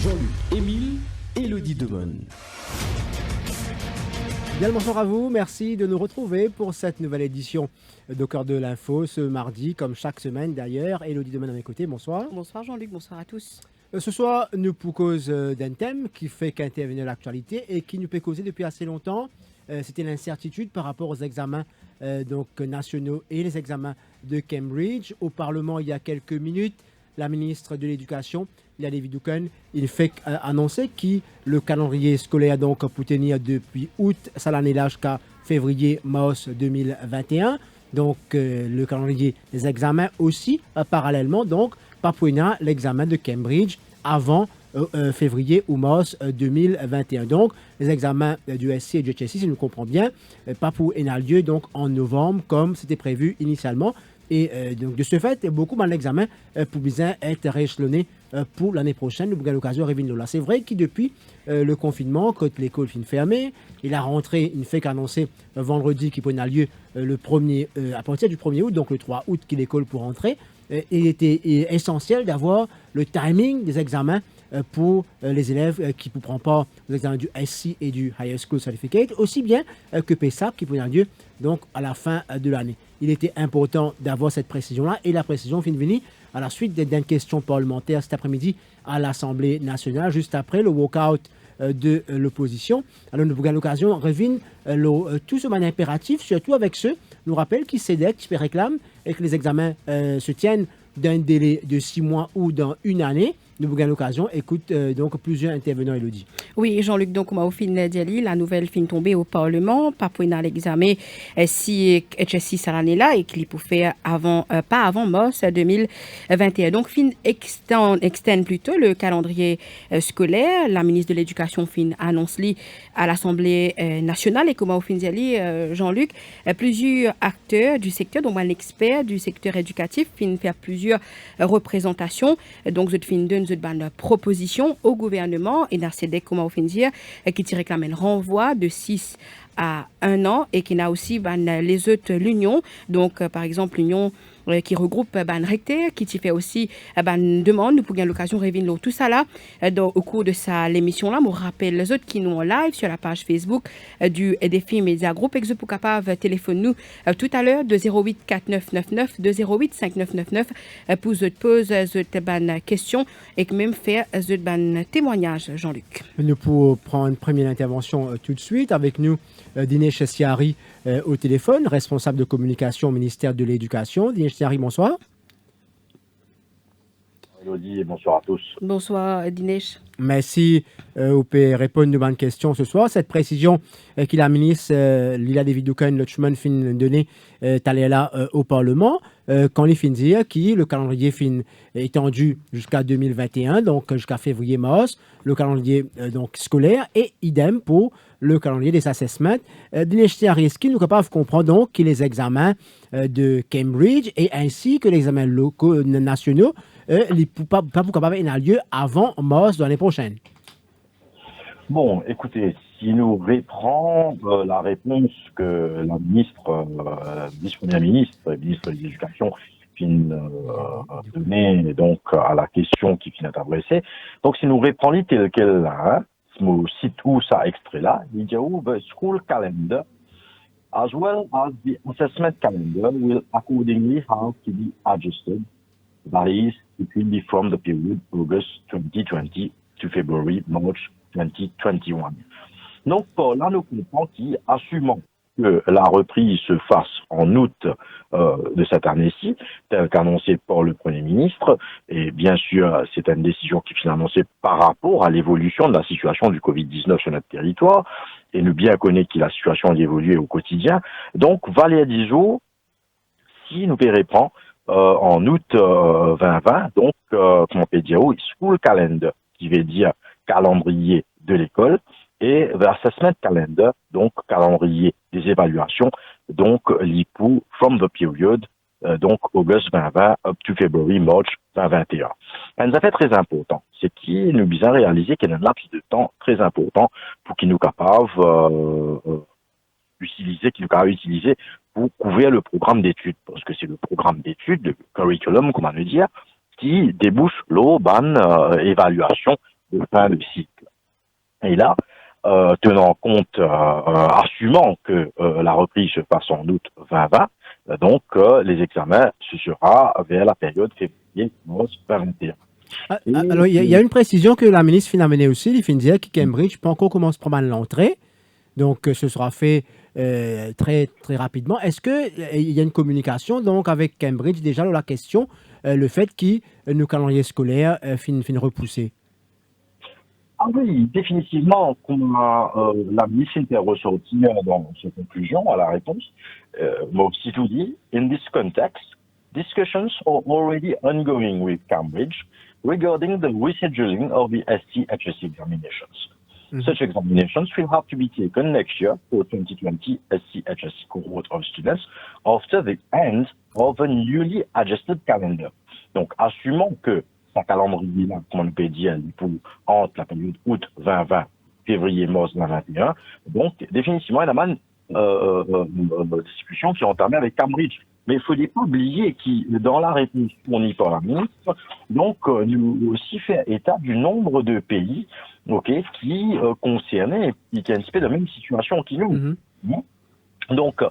Jean-Luc, Émile, Élodie Demone. Bien le bonsoir à vous, merci de nous retrouver pour cette nouvelle édition de Cœur de l'Info ce mardi, comme chaque semaine d'ailleurs. Élodie Demone à mes côtés, bonsoir. Bonsoir Jean-Luc, bonsoir à tous. Ce soir, nous pour cause d'un thème qui fait qu'intervenir l'actualité et qui nous peut causer depuis assez longtemps. C'était l'incertitude par rapport aux examens nationaux et les examens de Cambridge. Au Parlement, il y a quelques minutes, la ministre de l'Éducation, Liadé Widuken, il fait annoncer que le calendrier scolaire donc pour tenir depuis août ça l'année là jusqu'à février-mars 2021. Donc le calendrier des examens aussi parallèlement donc pas pour l'examen de Cambridge avant février ou mars 2021. Donc les examens du SC et du HSC, si nous comprenons bien, pas pour lieu donc en novembre comme c'était prévu initialement. Et donc de ce fait, beaucoup d'examens pour bien être rééchelonnés pour l'année prochaine. Nous avons l'occasion de revenir là. C'est vrai que depuis le confinement, quand l'école finit fermée, et la rentrée, il ne fait qu'annoncer vendredi qui peut avoir lieu à partir du 1er août, donc le 3 août, qui l'école pour rentrer. Il était essentiel d'avoir le timing des examens pour les élèves qui ne prennent pas les examens du SC et du Higher School Certificate, aussi bien que PESAP qui peut avoir lieu donc à la fin de l'année. Il était important d'avoir cette précision-là et la précision finit venir à la suite d'une question parlementaire cet après-midi à l'Assemblée nationale, juste après le walk-out de l'opposition. Alors nous avons l'occasion de revenir tout ce manière impératif, surtout avec ceux, nous rappelle, qui cédaient, qui réclament et que les examens se tiennent d'un délai de 6 mois ou dans une année. Nous avons l'occasion, écoute donc plusieurs intervenants, Élodie. Oui, Jean-Luc, donc on a au fin d'Ali, la nouvelle fin tombée au Parlement, pas pour l'examen si HSC cette année-là et qu'il peut faire pas avant mars 2021. Donc fin extend plutôt le calendrier scolaire. La ministre de l'Éducation fin annonce à l'Assemblée nationale et comme au fin d'Ali, Jean-Luc, plusieurs acteurs du secteur, dont un expert du secteur éducatif, fin faire plusieurs représentations. Donc je fin donne une proposition au gouvernement et dans ces comment on dire qui réclame un renvoi de 6 à 1 an et qui n'a aussi les autres l'union donc par exemple l'union qui regroupe recteur qui fait aussi demande pour gagner l'occasion de revenir tout ça là au cours de l'émission là. Je rappelle les autres qui nous en live sur la page Facebook du défi Média Group et que pour capable téléphone nous tout à l'heure de 08 4999 de 08 5999 pour poser questions et même faire témoignage. Jean-Luc, nous pour prendre une première intervention tout de suite avec nous Dinesh Siari au téléphone, responsable de communication au ministère de l'Éducation. Dinesh Siari, bonsoir. Elodie, et bonsoir à tous. Bonsoir Dinesh. Merci. Vous pouvez répondre à une question ce soir. Cette précision que la ministre Liadé Widuken Lutchman fin donnée est allée là au Parlement quand il fin dire que le calendrier fin étendu jusqu'à 2021, donc jusqu'à février-mars, le calendrier donc scolaire et idem pour le calendrier des assessments. Dinesh Siari, est-ce qu'il nous capable de comprendre donc que les examens de Cambridge et ainsi que les examens locaux nationaux pas pour capable avoir lieu avant mars de l'année prochaine? Bon, écoutez, si nous reprend la réponse que la ministre, vice-première ministre et ministre de l'Éducation donner donc à la question qui vient adressée. Donc, si nous reprenons tel quel là, nous cite où ça extrait là, il dit où the school calendar as well as the assessment calendar will accordingly have to be adjusted. That is, it will be from the period August 2020 to February, March 2021. Donc, là, nous comprenons qu'assumant que la reprise se fasse en août de cette année-ci, tel qu'annoncé par le Premier ministre, et bien sûr, c'est une décision qui est annoncée par rapport à l'évolution de la situation du Covid-19 sur notre territoire, et nous bien connaissons que la situation a évolué au quotidien. Donc, Valérie Dizo, si nous reprend en août 2020, donc, comment on peut dire, school calendar, qui veut dire calendrier de l'école, et l'assessment calendar, donc calendrier des évaluations, donc l'IPU from the period, donc August 2020 up to February, March 2021. Un fait très important, c'est qu'il nous bien réaliser qu'il y a un laps de temps très important pour qu'il nous capable utiliser pour couvrir le programme d'études, parce que c'est le programme d'études, le curriculum, comment le dire, qui débouche l'eau, évaluation de fin de cycle. Et là, tenant compte, assumant que la reprise se passe en août 2020, donc les examens, ce sera vers la période février-mars 2021. Alors, il y a une précision que la ministre fin amenée aussi, il fin dire que Cambridge peut encore commencer par l'entrée, donc ce sera fait très, très rapidement. Est-ce qu'il y a une communication donc avec Cambridge déjà sur la question, le fait que nos calendriers scolaires fin repoussés? Ah oui, définitivement, comme la ministre était ressortie dans ses conclusions à la réponse, moi aussi tout dit, in this context, discussions are already ongoing with Cambridge regarding the rescheduling of the ST-HSC examinations. Such examinations will have to be taken next year for 2020 ST-HSC cohort of students after the end of the newly adjusted calendar. Donc, assumons que sa calendrier, là, comme on peut dire, pour, entre la période août 2020, février-mars 2021, donc, définitivement, il y a des discussions qui ont entamé avec Cambridge. Mais il ne faut pas oublier que dans la réponse fournie par la ministre, donc, nous aussi fait état du nombre de pays, qui concernaient et qui anticipaient la même situation que nous. Donc,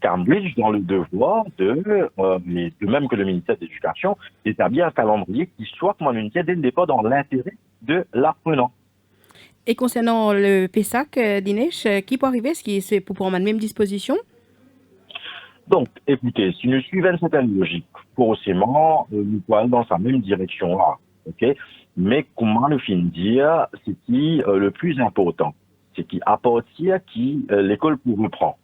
Cambridge, dans le devoir de même que le ministère de l'Éducation, d'établir un calendrier qui soit communiqué dès le départ dans l'intérêt de l'apprenant. Et concernant le PESAC, Dinesh, qui peut arriver? Est-ce que c'est pour prendre la même disposition? Donc, écoutez, si nous suivons une certaine logique, forcément, nous pouvons aller dans sa même direction-là, mais comment le fin dire, c'est qui le plus important, c'est qu'à partir qui l'école pour reprendre.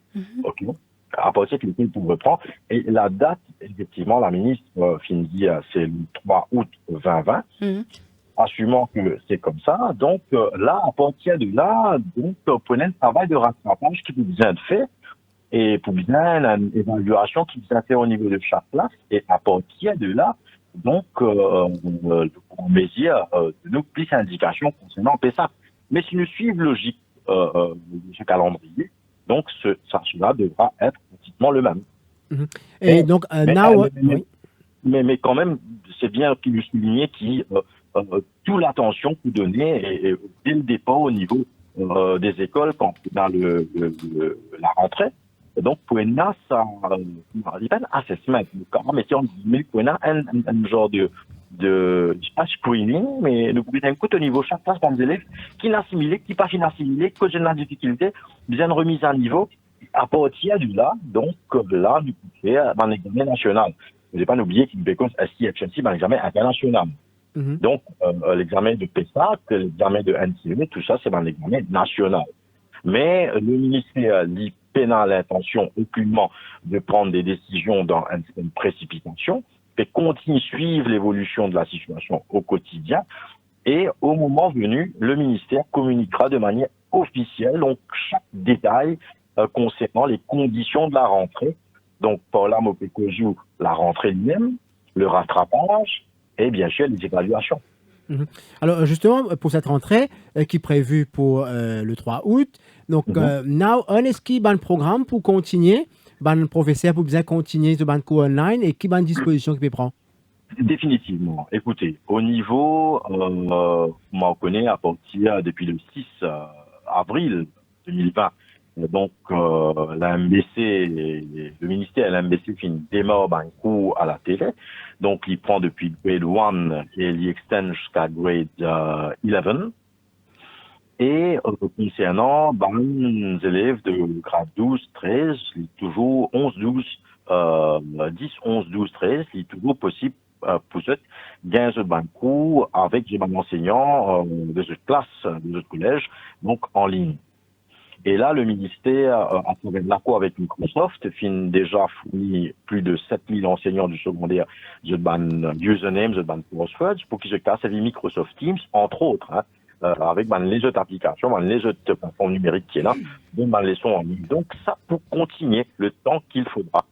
À partir que l'école pour reprendre. Et la date, effectivement, la ministre dit, c'est le 3 août 2020. Assumant que c'est comme ça. Donc là, à partir de là, donc prenez un travail de rattrapage qui vous bien fait et pour bien une évaluation qui vous a fait au niveau de chaque classe. Et à partir de là, donc le grand mesure de nous plus indications concernant PESAC. Mais si nous suivons logique de ce calendrier, donc cela devra être pratiquement le même. Et donc, mais quand même, c'est bien qu'il nous souligne toute l'attention que vous donnez et dès le départ au niveau des écoles quand dans la rentrée. Et donc, pour une ça il pas un assessment, mais si on dit pour un genre de pas screening, mais nous pouvons écouter au niveau chaque classe des élèves qui n'assimilent, qui pas assimilés, que j'ai la difficulté, bien une remise à niveau. À partir de là, donc là, nous pouvons faire dans l'examen national. Vous n'avez pas oublié qu'il y a ST-HSC dans l'examen international. Donc, l'examen de PESAC, l'examen de NCE, tout ça, c'est dans l'examen national. Mais le ministère dit pénal l'intention aucunement de prendre des décisions dans une précipitation, et continue à suivre l'évolution de la situation au quotidien. Et au moment venu, le ministère communiquera de manière officielle donc chaque détail concernant les conditions de la rentrée. Donc, par là, Mopécojou, la rentrée elle-même, le rattrapage et bien sûr les évaluations. Alors, justement, pour cette rentrée qui est prévue pour le 3 août, donc, est-ce qu'il y a un programme pour continuer, un professeur pour bien continuer ce cours online et qui a une disposition qui peut prendre? Définitivement. Écoutez, au niveau, on connaît à partir depuis le 6 avril 2020, donc le ministère de l'MBC démarre un cours à la télé. Donc, il prend depuis grade 1 et il extend jusqu'à grade 11. Et concernant les élèves de grade 12, 13, il est toujours 11, 12, 10, 11, 12, 13, il est toujours possible pour eux gagner un cours avec des enseignants de cette classe, de ce collège, donc en ligne. Et là, le ministère, à travers l'accord avec Microsoft, déjà fourni plus de 7000 enseignants du secondaire de ban username, de ban passwords, pour qu'ils se cassent avec Microsoft Teams, entre autres, avec les autres applications, les autres plateformes numériques qui est là, les sons en ligne. Donc, ça pour continuer le temps qu'il faudra.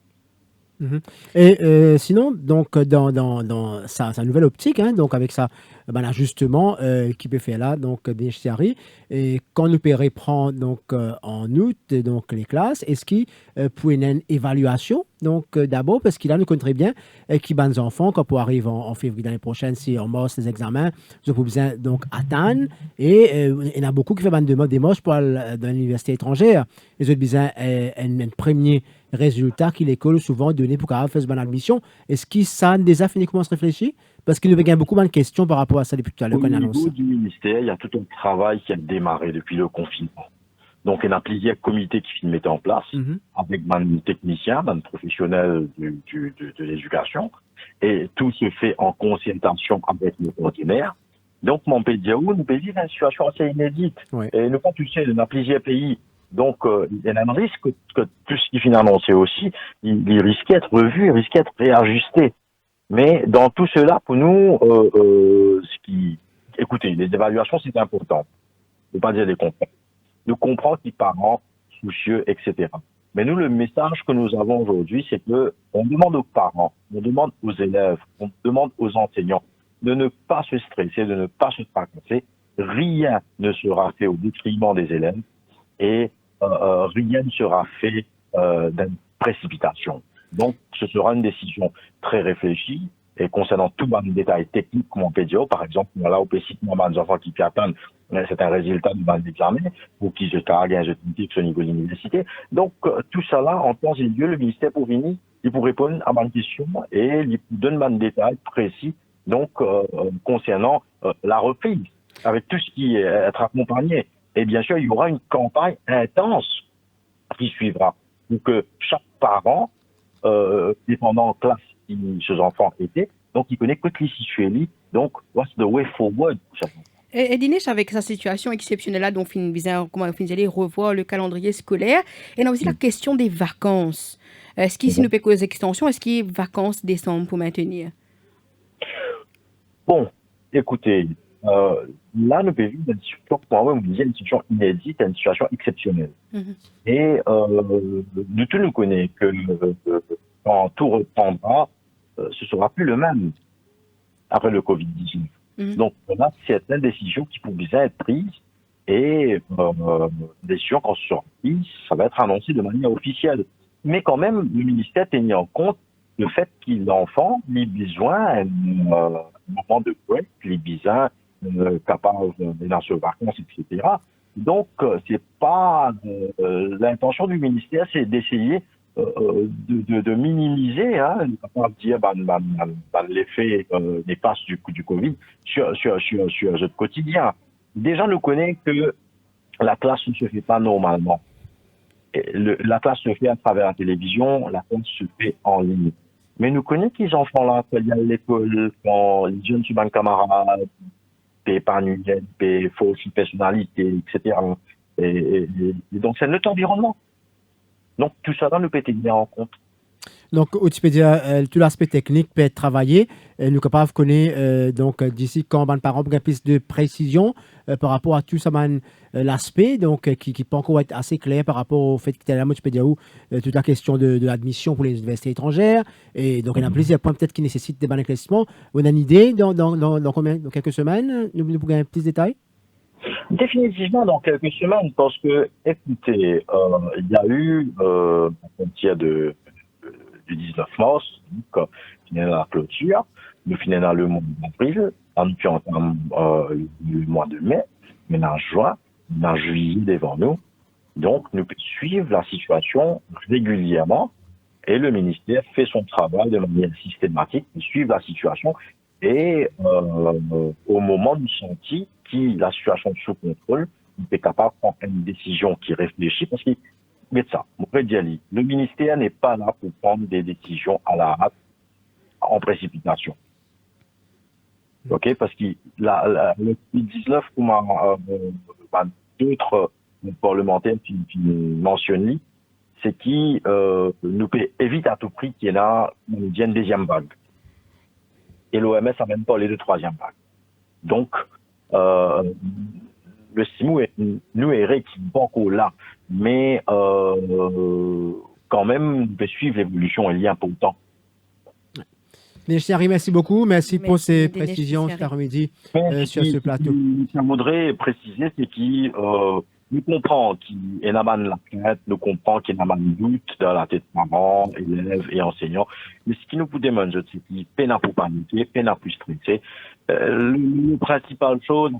Et sinon, donc dans sa nouvelle optique, donc avec ça, l'ajustement qui peut faire là, donc des séries, et quand nous reprend donc en août donc les classes, est-ce qu'il pour une évaluation Donc, d'abord, parce qu'il a nous connaît très bien, et qui ban des enfants, quand pour arriver en février l'année prochaine, si on mort les examens, ils ont besoin donc attendre. Et il y en a beaucoup qui font des moches pour aller dans l'université étrangère. Ils ont besoin un premier résultat qui l'école souvent donné pour faire cette bonne admission. Est-ce qu'ils savent déjà fini comment se réfléchir? Parce qu'il nous y a beaucoup de questions par rapport à ça depuis tout à l'heure Au qu'on annonce. niveau du ministère, il y a tout un travail qui a démarré depuis le confinement. Donc, il y a plusieurs comités qui se mettent en place avec des techniciens, des professionnels de l'éducation. Et tout se fait en concertation avec nos ordinaires. Donc, mon pays nous peut vivre une situation assez inédite. Ouais. Et nous, comme tu sais, dans plusieurs pays, donc, il y a un risque que tout ce qui finit annoncé aussi, il risque d'être revu, il risque d'être réajusté. Mais dans tout cela, pour nous, écoutez, les évaluations, c'est important. Je ne veux pas dire les contrats. Nous comprenons qu'ils parents soucieux, etc. Mais nous, le message que nous avons aujourd'hui, c'est que on demande aux parents, on demande aux élèves, on demande aux enseignants de ne pas se stresser, de ne pas se tracasser. Rien ne sera fait au détriment des élèves et rien ne sera fait d'une précipitation. Donc, ce sera une décision très réfléchie. Et concernant tout les détails techniques, comme on peut dire, par exemple, là, au PC, des enfants qui attendent, c'est un résultat de l'examen, ou qui se carguent un jeu au niveau de l'université. Donc, tout ça là, en temps et lieu, le ministère pour venir, il pour répondre à ma question et il donne des détails précis, donc, concernant la reprise, avec tout ce qui est être accompagné. Et bien sûr, il y aura une campagne intense qui suivra, pour que chaque parent, dépendant de classe où ces enfants étaient, donc il connaît que les situations. Donc, what's the way forward? Et Dinesh, avec sa situation exceptionnelle là, dont comment on finit revoir le calendrier scolaire, et on a aussi la question des vacances. Est-ce qu'ici nous peut causer extension? Est-ce qu'il y a vacances décembre pour maintenir? Bon, écoutez, là, nous vivons une situation, pour moi, une situation inédite, une situation exceptionnelle. Et de tout, nous connaît que quand tout reprendra, ce sera plus le même après le Covid-19. Donc, on a certaines décisions qui pourraient être prises et des décisions, quand ce sera prises, ça va être annoncé de manière officielle. Mais quand même, le ministère tenait en compte le fait que l'enfant a besoin d'un moment de break, il a besoin capable dans ses vacances, etc. Donc, c'est pas l'intention du ministère, c'est d'essayer de minimiser, de dire l'effet néfaste du Covid sur le quotidien. Déjà, nous connaissons que la classe ne se fait pas normalement. La classe se fait à travers la télévision, la classe se fait en ligne. Mais nous connaissons qu'ils enfants-là, quand il y a l'école, quand les jeunes sont camarades, des panuels, des fausses personnalités, etc. Et donc, c'est notre environnement. Donc, tout ça, nous peut être bien en compte. Donc, tu peux dire, tout l'aspect technique peut être travaillé. Nous sommes capables de connaître, donc, d'ici quand les parents ont plus de précision par rapport à tout ça, l'aspect, donc, qui peut encore être assez clair par rapport au fait que tu peux dire toute la question de l'admission pour les universités étrangères. Et donc, il y a plusieurs points peut-être qui nécessitent des bons éclaircissements. On a une idée dans quelques semaines? Nous pouvons plus de détails? Définitivement dans quelques semaines, parce que, écoutez, il y a eu, à partir du 19 mars, donc, finir la clôture, nous finissons le mois d'avril, puis on entame le mois de mai, maintenant juin, maintenant juillet devant nous. Donc, nous pouvons suivre la situation régulièrement et le ministère fait son travail de manière systématique, suivre la situation et au moment du senti qui la situation sous contrôle, on est capable de prendre une décision qui réfléchit parce que mais ça, le ministère n'est pas là pour prendre des décisions à la hâte en précipitation. Ok, parce que le 19, comme d'autres parlementaires qui mentionnent, c'est qui nous peut éviter à tout prix qu'il y ait une deuxième vague. Et l'OMS a même parlé de troisième vague. Donc, le SIMU nous est qui n'est pas encore là, mais quand même, on peut suivre l'évolution, il y a un peu de temps. Thierry, merci beaucoup. Merci pour ces précisions cet après-midi sur ce plateau. Je voudrais préciser, c'est que Nous comprenons qu'il y a la crainte, nous comprenons qu'il y a un doute dans la tête de parents, élèves et enseignants. Mais ce qui nous peut demander, c'est qu'il y a peine à pour paniquer, peine à pour stresser. La principale chose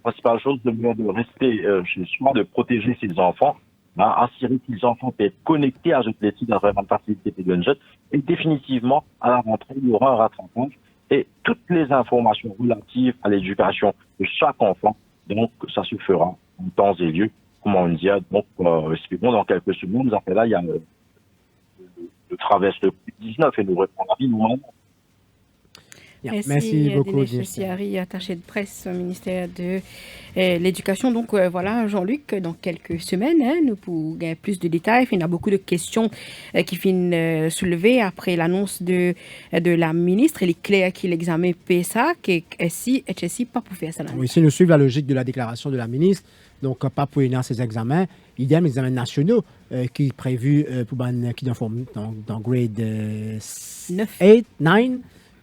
devrait de rester chez soi, de protéger ses enfants, assurer que les enfants peuvent être connectés à les sites dans la facilité de jeunes. Et définitivement, à la rentrée, il y aura un rattrapage et toutes les informations relatives à l'éducation de chaque enfant. Donc, ça se fera en temps et lieu. Comment on dit, donc, espérons dans quelques secondes, après là, il y a le traverse le Covid-19 et nous répond la vie nous-mêmes. Merci beaucoup, Dinesh Siari, attaché de presse au ministère de l'Éducation. Donc voilà, Jean-Luc, dans quelques semaines, nous pourrons gagner plus de détails. Il y a beaucoup de questions qui finissent soulevées après l'annonce de la ministre. Elle est claire qu'il examine PSAC et SI, HSI, pas pour faire ça. Oui, si nous suivons la logique de la déclaration de la ministre, donc pas pour y ces examens, idem les examens nationaux qui est prévu pour qui dans grade 8, 9.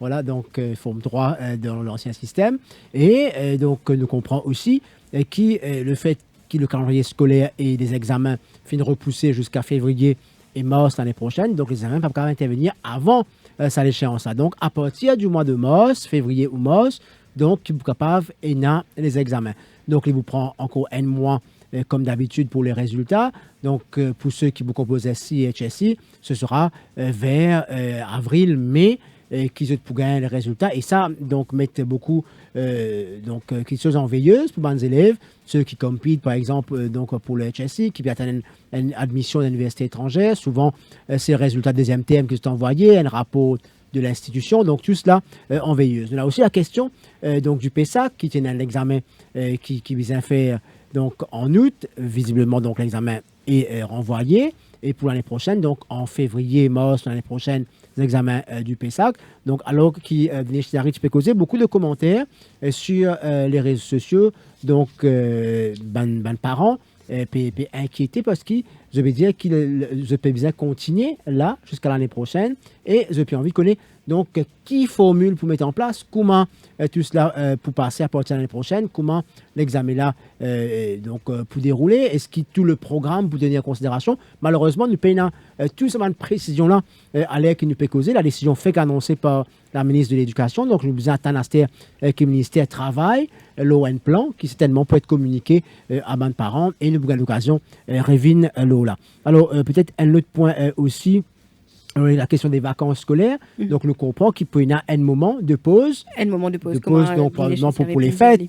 Voilà, donc forme 3 dans l'ancien système. Et donc nous comprenons aussi le fait que le calendrier scolaire et les examens finissent repousser jusqu'à février et mars l'année prochaine. Donc les examens ne peuvent pas intervenir avant ça l'échéance. Donc à partir du mois de mars, février ou mars, donc vous êtes capable et les examens. Donc il vous prend encore un mois comme d'habitude pour les résultats. Donc pour ceux qui vous composent SI et HSI, ce sera vers avril, mai, qui se pour gagner les résultats. Et ça, donc, mettent beaucoup quelque chose en veilleuse pour les élèves, ceux qui compétent, par exemple, donc, pour le HSI, qui atteignent une admission à l'université étrangère. Souvent, c'est le résultat deuxième terme qui sont envoyé, un rapport de l'institution. Donc, tout cela en veilleuse. On a aussi la question donc, du PESAC, qui tient un examen qui vise à faire donc, en août. Visiblement, donc, l'examen est renvoyé. Et pour l'année prochaine, donc en février, mars, l'année prochaine, les examens du PESAC. Donc, alors Dinesh Siari, tu peux causer beaucoup de commentaires sur les réseaux sociaux. Donc, parents peuvent inquiéter parce que je veux dire je peux bien continuer là jusqu'à l'année prochaine. Et je peux envie de connaître donc qui formule pour mettre en place, comment tout cela pour passer à partir de l'année prochaine, comment l'examen là pour dérouler, est-ce que tout le programme pour tenir en considération. Malheureusement, nous payons tout ce de précision là à l'air qui nous peut causer. La décision fait qu'annoncée par la ministre de l'Éducation. Donc, nous besoin attendre que le ministère travaille, l'ON plan, qui certainement peut être communiqué à mes parents et nous avons l'occasion revine l'eau là. Alors, peut-être un autre point aussi. La question des vacances scolaires. Donc, nous comprenons qu'il peut y avoir un moment de pause. Un moment de pause. Donc, probablement pour les fêtes.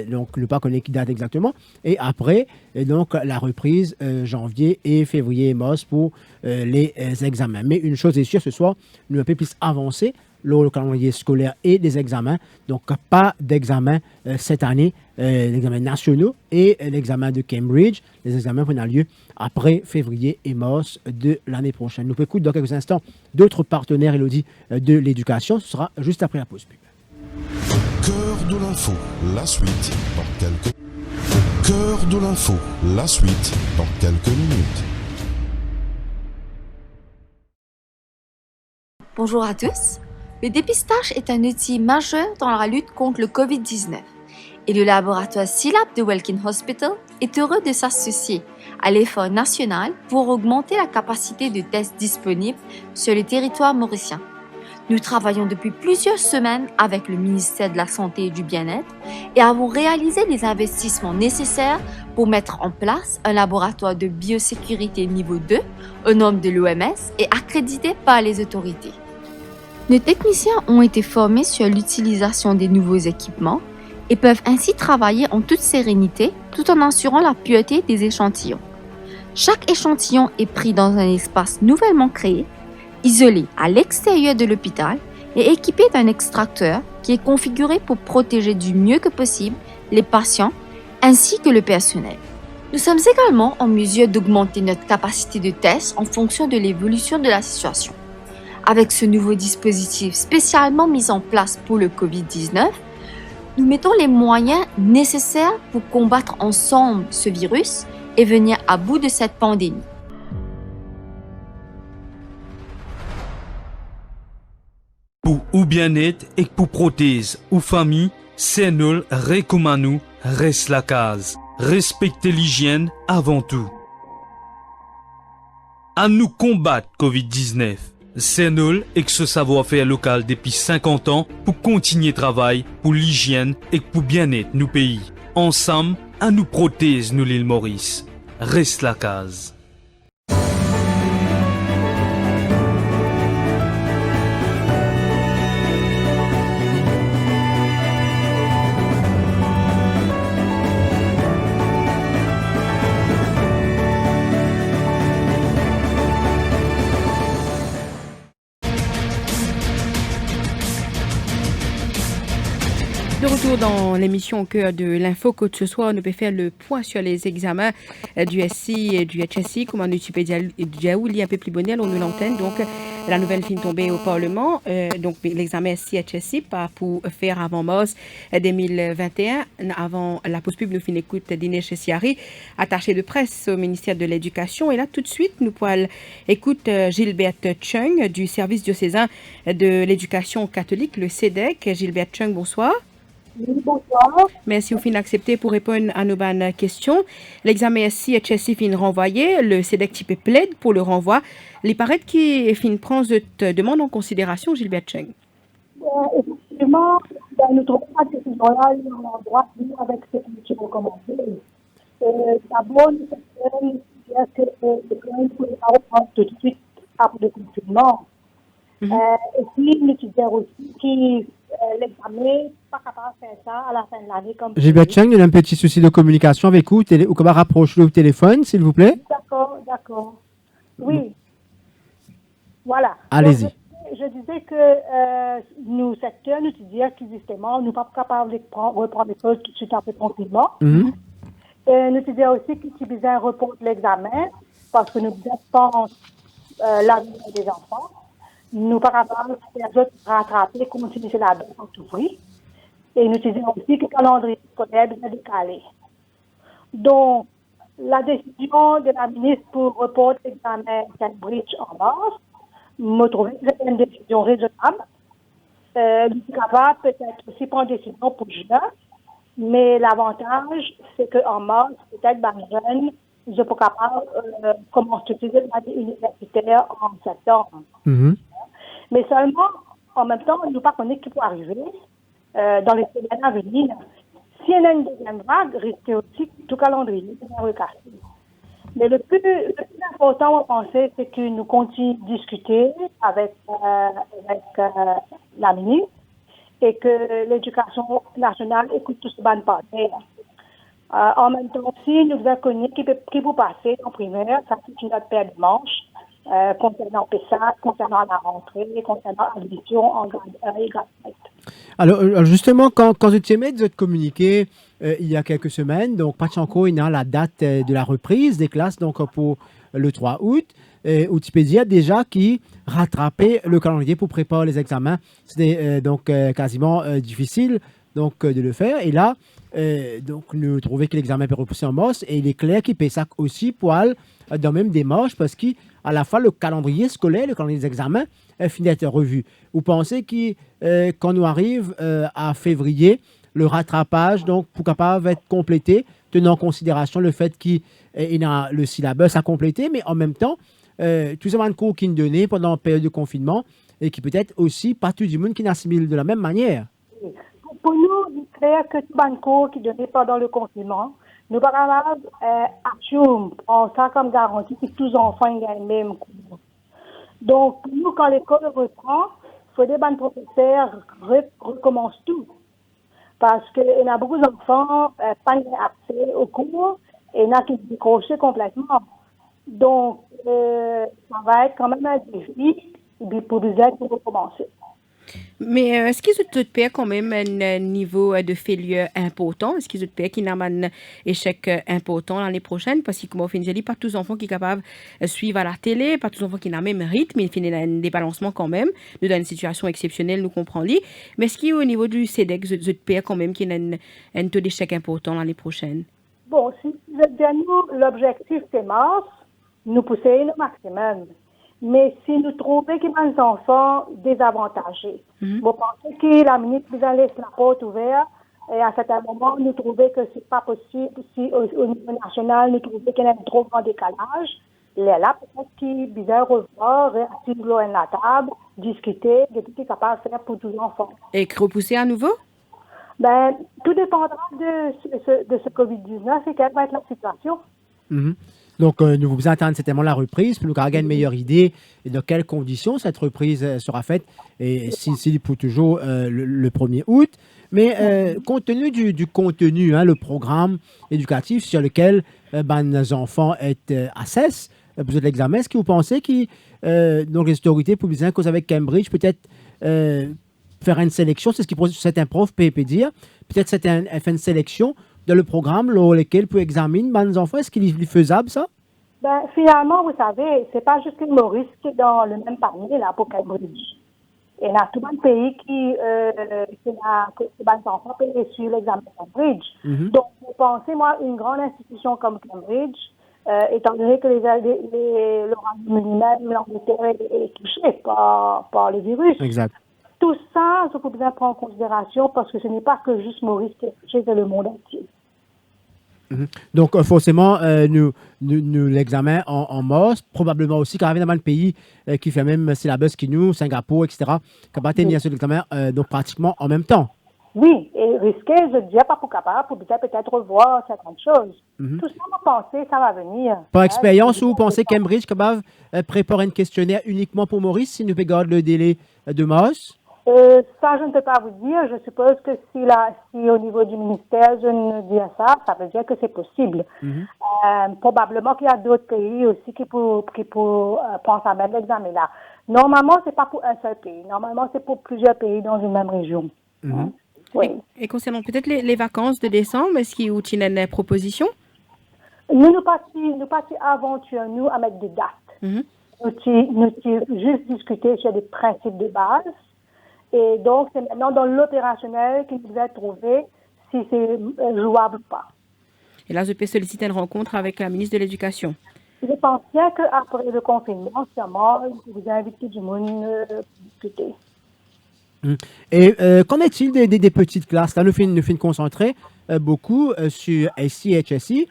Donc, ne pas connaître qui date exactement. Et après, donc, la reprise janvier et février et mars pour les examens. Mais une chose est sûre, ce soir, nous avons un peu plus avancé le calendrier scolaire et des examens. Donc, pas d'examen cette année, les examens nationaux et l'examen de Cambridge. Les examens vont avoir lieu après février et mars de l'année prochaine. Nous écoutons dans quelques instants d'autres partenaires, Elodie, de l'éducation. Ce sera juste après la pause pub. Cœur de l'info, la suite dans quelques... Cœur de l'info, la suite dans quelques minutes. Bonjour à tous. Le dépistage est un outil majeur dans la lutte contre le Covid-19 et le laboratoire SILAB de Welkin Hospital est heureux de s'associer à l'effort national pour augmenter la capacité de tests disponibles sur le territoire mauricien. Nous travaillons depuis plusieurs semaines avec le ministère de la Santé et du Bien-être et avons réalisé les investissements nécessaires pour mettre en place un laboratoire de biosécurité niveau 2 aux normes de l'OMS et accrédité par les autorités. Nos techniciens ont été formés sur l'utilisation des nouveaux équipements et peuvent ainsi travailler en toute sérénité tout en assurant la pureté des échantillons. Chaque échantillon est pris dans un espace nouvellement créé, isolé à l'extérieur de l'hôpital et équipé d'un extracteur qui est configuré pour protéger du mieux que possible les patients ainsi que le personnel. Nous sommes également en mesure d'augmenter notre capacité de test en fonction de l'évolution de la situation. Avec ce nouveau dispositif spécialement mis en place pour le Covid-19, nous mettons les moyens nécessaires pour combattre ensemble ce virus et venir à bout de cette pandémie. Pour ou bien-être et pour prothèse ou famille, c'est nous recommandons reste la case. Respectez l'hygiène avant tout. À nous combattre Covid-19. C'est nous et que ce savoir-faire local depuis 50 ans pour continuer travail pour l'hygiène et pour bien-être nous pays. Ensemble, à nous protéger nous l'île Maurice. Reste la case. De retour dans l'émission au cœur de l'info, que ce soir, on peut faire le point sur les examens du SI et du HSI, comme on utilise un peu plus bonnet, on nous l'antenne. Donc, la nouvelle fin tombée au Parlement. Donc, l'examen SI-HSI, pas pour faire avant mars 2021, avant la pause pub, nous fin écoute d'Inès Siari, attaché de presse au ministère de l'Éducation. Et là, tout de suite, nous pourrons écouter Gilberte Chung du service diocésain de l'éducation catholique, le CEDEC. Gilberte Chung, bonsoir. Oui, bonsoir. Merci au fin d'accepter pour répondre à nos bonnes questions. L'examen SI et HSI fin renvoyé, le CEDEC type plaide pour le renvoi. Il paraît qu'il fin prend cette demande en considération, Gilbert Cheng. Effectivement, nous trouvons pas que ces gens-là ont droit avec ce qui est recommandé. D'abord, nous savons que le plan pour les parents prend tout de suite après le confinement. Et puis, nous disons aussi que l'examen pas capable de faire ça à la fin de l'année. Gilbert Cheng, il y a un petit souci de communication avec vous. Ou comment rapprocher le téléphone, s'il vous plaît? D'accord. Oui. Voilà. Allez-y. Donc, je disais que nous, secteurs, nous disions que justement, nous ne sommes pas capables de reprendre les choses tout de suite après le confinement. Et nous disions aussi qu'il suffisait un repos de l'examen parce que nous dépendons l'avenir des enfants. Nous ne sommes pas capables de faire autres rattraper, continuer la baisse en tout prix. Et nous disions aussi que le calendrier scolaire est décalé. Donc, la décision de la ministre pour reporter l'examen Cambridge en mars, me trouvait que c'était une décision raisonnable. Le capable peut-être aussi prendre une décision pour juin, mais l'avantage, c'est qu'en mars, peut-être, les jeunes, ils ne sont pas capables de commencer l'année universitaire en septembre. Mais seulement, en même temps, nous ne pas connaître ce qui peut arriver dans les semaines à venir. Si il y a une deuxième vague, risque aussi que tout calendrier est recassé. Mais le plus important à penser, c'est que nous continuons de discuter avec la ministre et que l'éducation nationale écoute tout ce ban partenaire. En même temps aussi, nous avons connu qui peut passer en primaire, ça c'est une autre paire de manches, concernant PESA, concernant la rentrée, concernant l'admission en grade 1 et grade 7. Alors justement, quand vous étiez de communiqué il y a quelques semaines, donc Pachanko il a la date de la reprise des classes donc pour le 3 août, Wikipédia déjà qui rattrapait le calendrier pour préparer les examens. C'était donc quasiment difficile donc de le faire. Et là, donc nous trouvons que l'examen peut repousser en mars et il est clair qu'il paye ça aussi pour aller dans même démarche parce qu'à la fois le calendrier scolaire, le calendrier des examens finit d'être revu. Vous pensez que quand nous arrive à février, le rattrapage donc pour capable être complété, tenant en considération le fait qu'il y a le syllabus à compléter, mais en même temps, tout ça de cours qui nous donnait pendant la période de confinement et qui peut-être aussi pas tout le monde qui n'assimile de la même manière. Pour nous, il est clair que tout le cours qui est donné pendant le confinement, nous ne pouvons pas assumer ça comme garantie que tous les enfants aient le même cours. Donc, pour nous, quand l'école reprend, il faut que les professeurs recommencent tout. Parce qu'il y a beaucoup d'enfants qui n'ont pas accès au cours et il y en a qui décrochent complètement. Donc, ça va être quand même un défi pour les aides pour recommencer. Mais est-ce qu'ils ont tout quand même un niveau de failure important? Est-ce qu'ils ont qu'il y a un échec important l'année prochaine? Parce que, comme on fait pas tous les enfants qui sont capables de suivre à la télé, pas tous les enfants qui ont le même rythme, il finit un débalancement quand même. Nous, dans une situation exceptionnelle, nous comprenons. Mais est-ce qu'il y a au niveau du CEDEC, vous êtes quand même qu'il y a un taux d'échec important l'année prochaine? Bon, si l'objectif c'est mars, nous pousser le maximum. Mais si nous trouvons qu'il y a des enfants désavantagés, vous pensez que la ministre vous laisse la porte ouverte Et à certains moments, nous trouvions que c'est pas possible. Si au niveau national, nous trouvions qu'il y a un trop grand décalage, là, peut-être qu'il est bizarre revoir, assis de la table, discuter, de tout ce qu'il est capable de faire pour tous les enfants. Et repousser à nouveau? Ben, tout dépendra de ce Covid-19 et quelle va être la situation. Mhm. Donc, nous vous attendons certainement la reprise pour nous avoir une meilleure idée de quelles conditions cette reprise sera faite et si pour toujours le 1er août. Mais compte tenu du contenu, le programme éducatif sur lequel nos enfants sont assessés pour l'examen, est-ce que vous pensez que donc les autorités publiques cause avec Cambridge peut-être faire une sélection, c'est ce que certains profs peuvent dire, peut-être faire une sélection dans le programme dans lequel pour examiner les enfants, est-ce qu'il est faisable ça? Ben, finalement, vous savez, c'est pas juste l'île Maurice qui est dans le même panier là pour Cambridge. Il y a tout un pays que les enfants peuvent suivre l'examen de Cambridge. Mm-hmm. Donc, vous pensez, moi, une grande institution comme Cambridge, étant donné que le Royaume-Uni, l'Angleterre est touché par le virus. Exact. Tout ça, il faut bien prendre en considération parce que ce n'est pas que juste Maurice qui est touché, c'est le monde entier. Mm-hmm. Donc, forcément, nous l'examen en mars, probablement aussi, quand même dans le pays qui fait même syllabus qui nous, Singapour, etc., qui va tenir sur l'examen donc pratiquement en même temps. Oui, et risquer, je dis pas pour capable, pour peut-être revoir certaines choses. Mm-hmm. Tout ça, vous pensez, ça va venir. Par expérience, vous pensez Cambridge capable préparer un questionnaire uniquement pour Maurice si nous regardons le délai de mars? Ça, je ne peux pas vous dire. Je suppose que si au niveau du ministère, je ne dis ça, ça veut dire que c'est possible. Mm-hmm. Probablement qu'il y a d'autres pays aussi qui pensent à mettre l'examen là. Normalement, c'est pas pour un seul pays. Normalement, c'est pour plusieurs pays dans une même région. Mm-hmm. Oui. Et concernant peut-être les vacances de décembre, est-ce qu'il y a une proposition? Nous partis aventure, nous, à mettre des dates. Mm-hmm. Nous juste discuter sur des principes de base. Et donc, c'est maintenant dans l'opérationnel qu'il nous a trouvé si c'est jouable ou pas. Et là, je peux solliciter une rencontre avec la ministre de l'Éducation. Je pense bien qu'après le confinement, sûrement, vous invitez du monde à discuter. Et qu'en est-il des petites classes? Là, nous finissons concentrer beaucoup sur SI, HSI,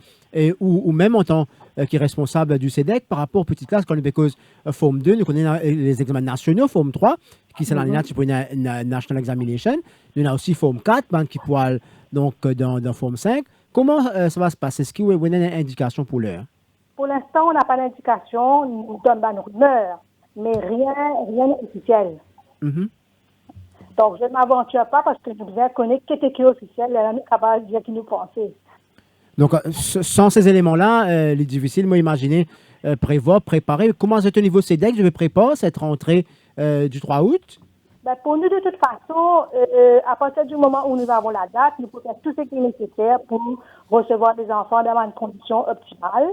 ou même en tant que responsable du CEDEC par rapport aux petites classes, comme because Forme 2, nous connaissons les examens nationaux, Forme 3, qui sont dans les pour une National Examination. Nous avons aussi Forme 4, qui pourra donc dans Forme 5. Comment ça va se passer? Est-ce qu'il y a une indication pour l'heure? Pour l'instant, on n'a pas d'indication, nous donnons une rumeur, mais rien d'officiel. Mm-hmm. Donc, je ne m'aventure pas parce que je vous connais qui était officiel, là, nous capable de dire qui nous pensait. Donc, sans ces éléments-là, il est difficile, moi, imaginer, prévoir, préparer. Comment est-ce au niveau CEDEC, je vais préparer cette rentrée du 3 août? Ben, pour nous, de toute façon, à partir du moment où nous avons la date, nous pouvons faire tout ce qui est nécessaire pour recevoir les enfants dans une condition optimale,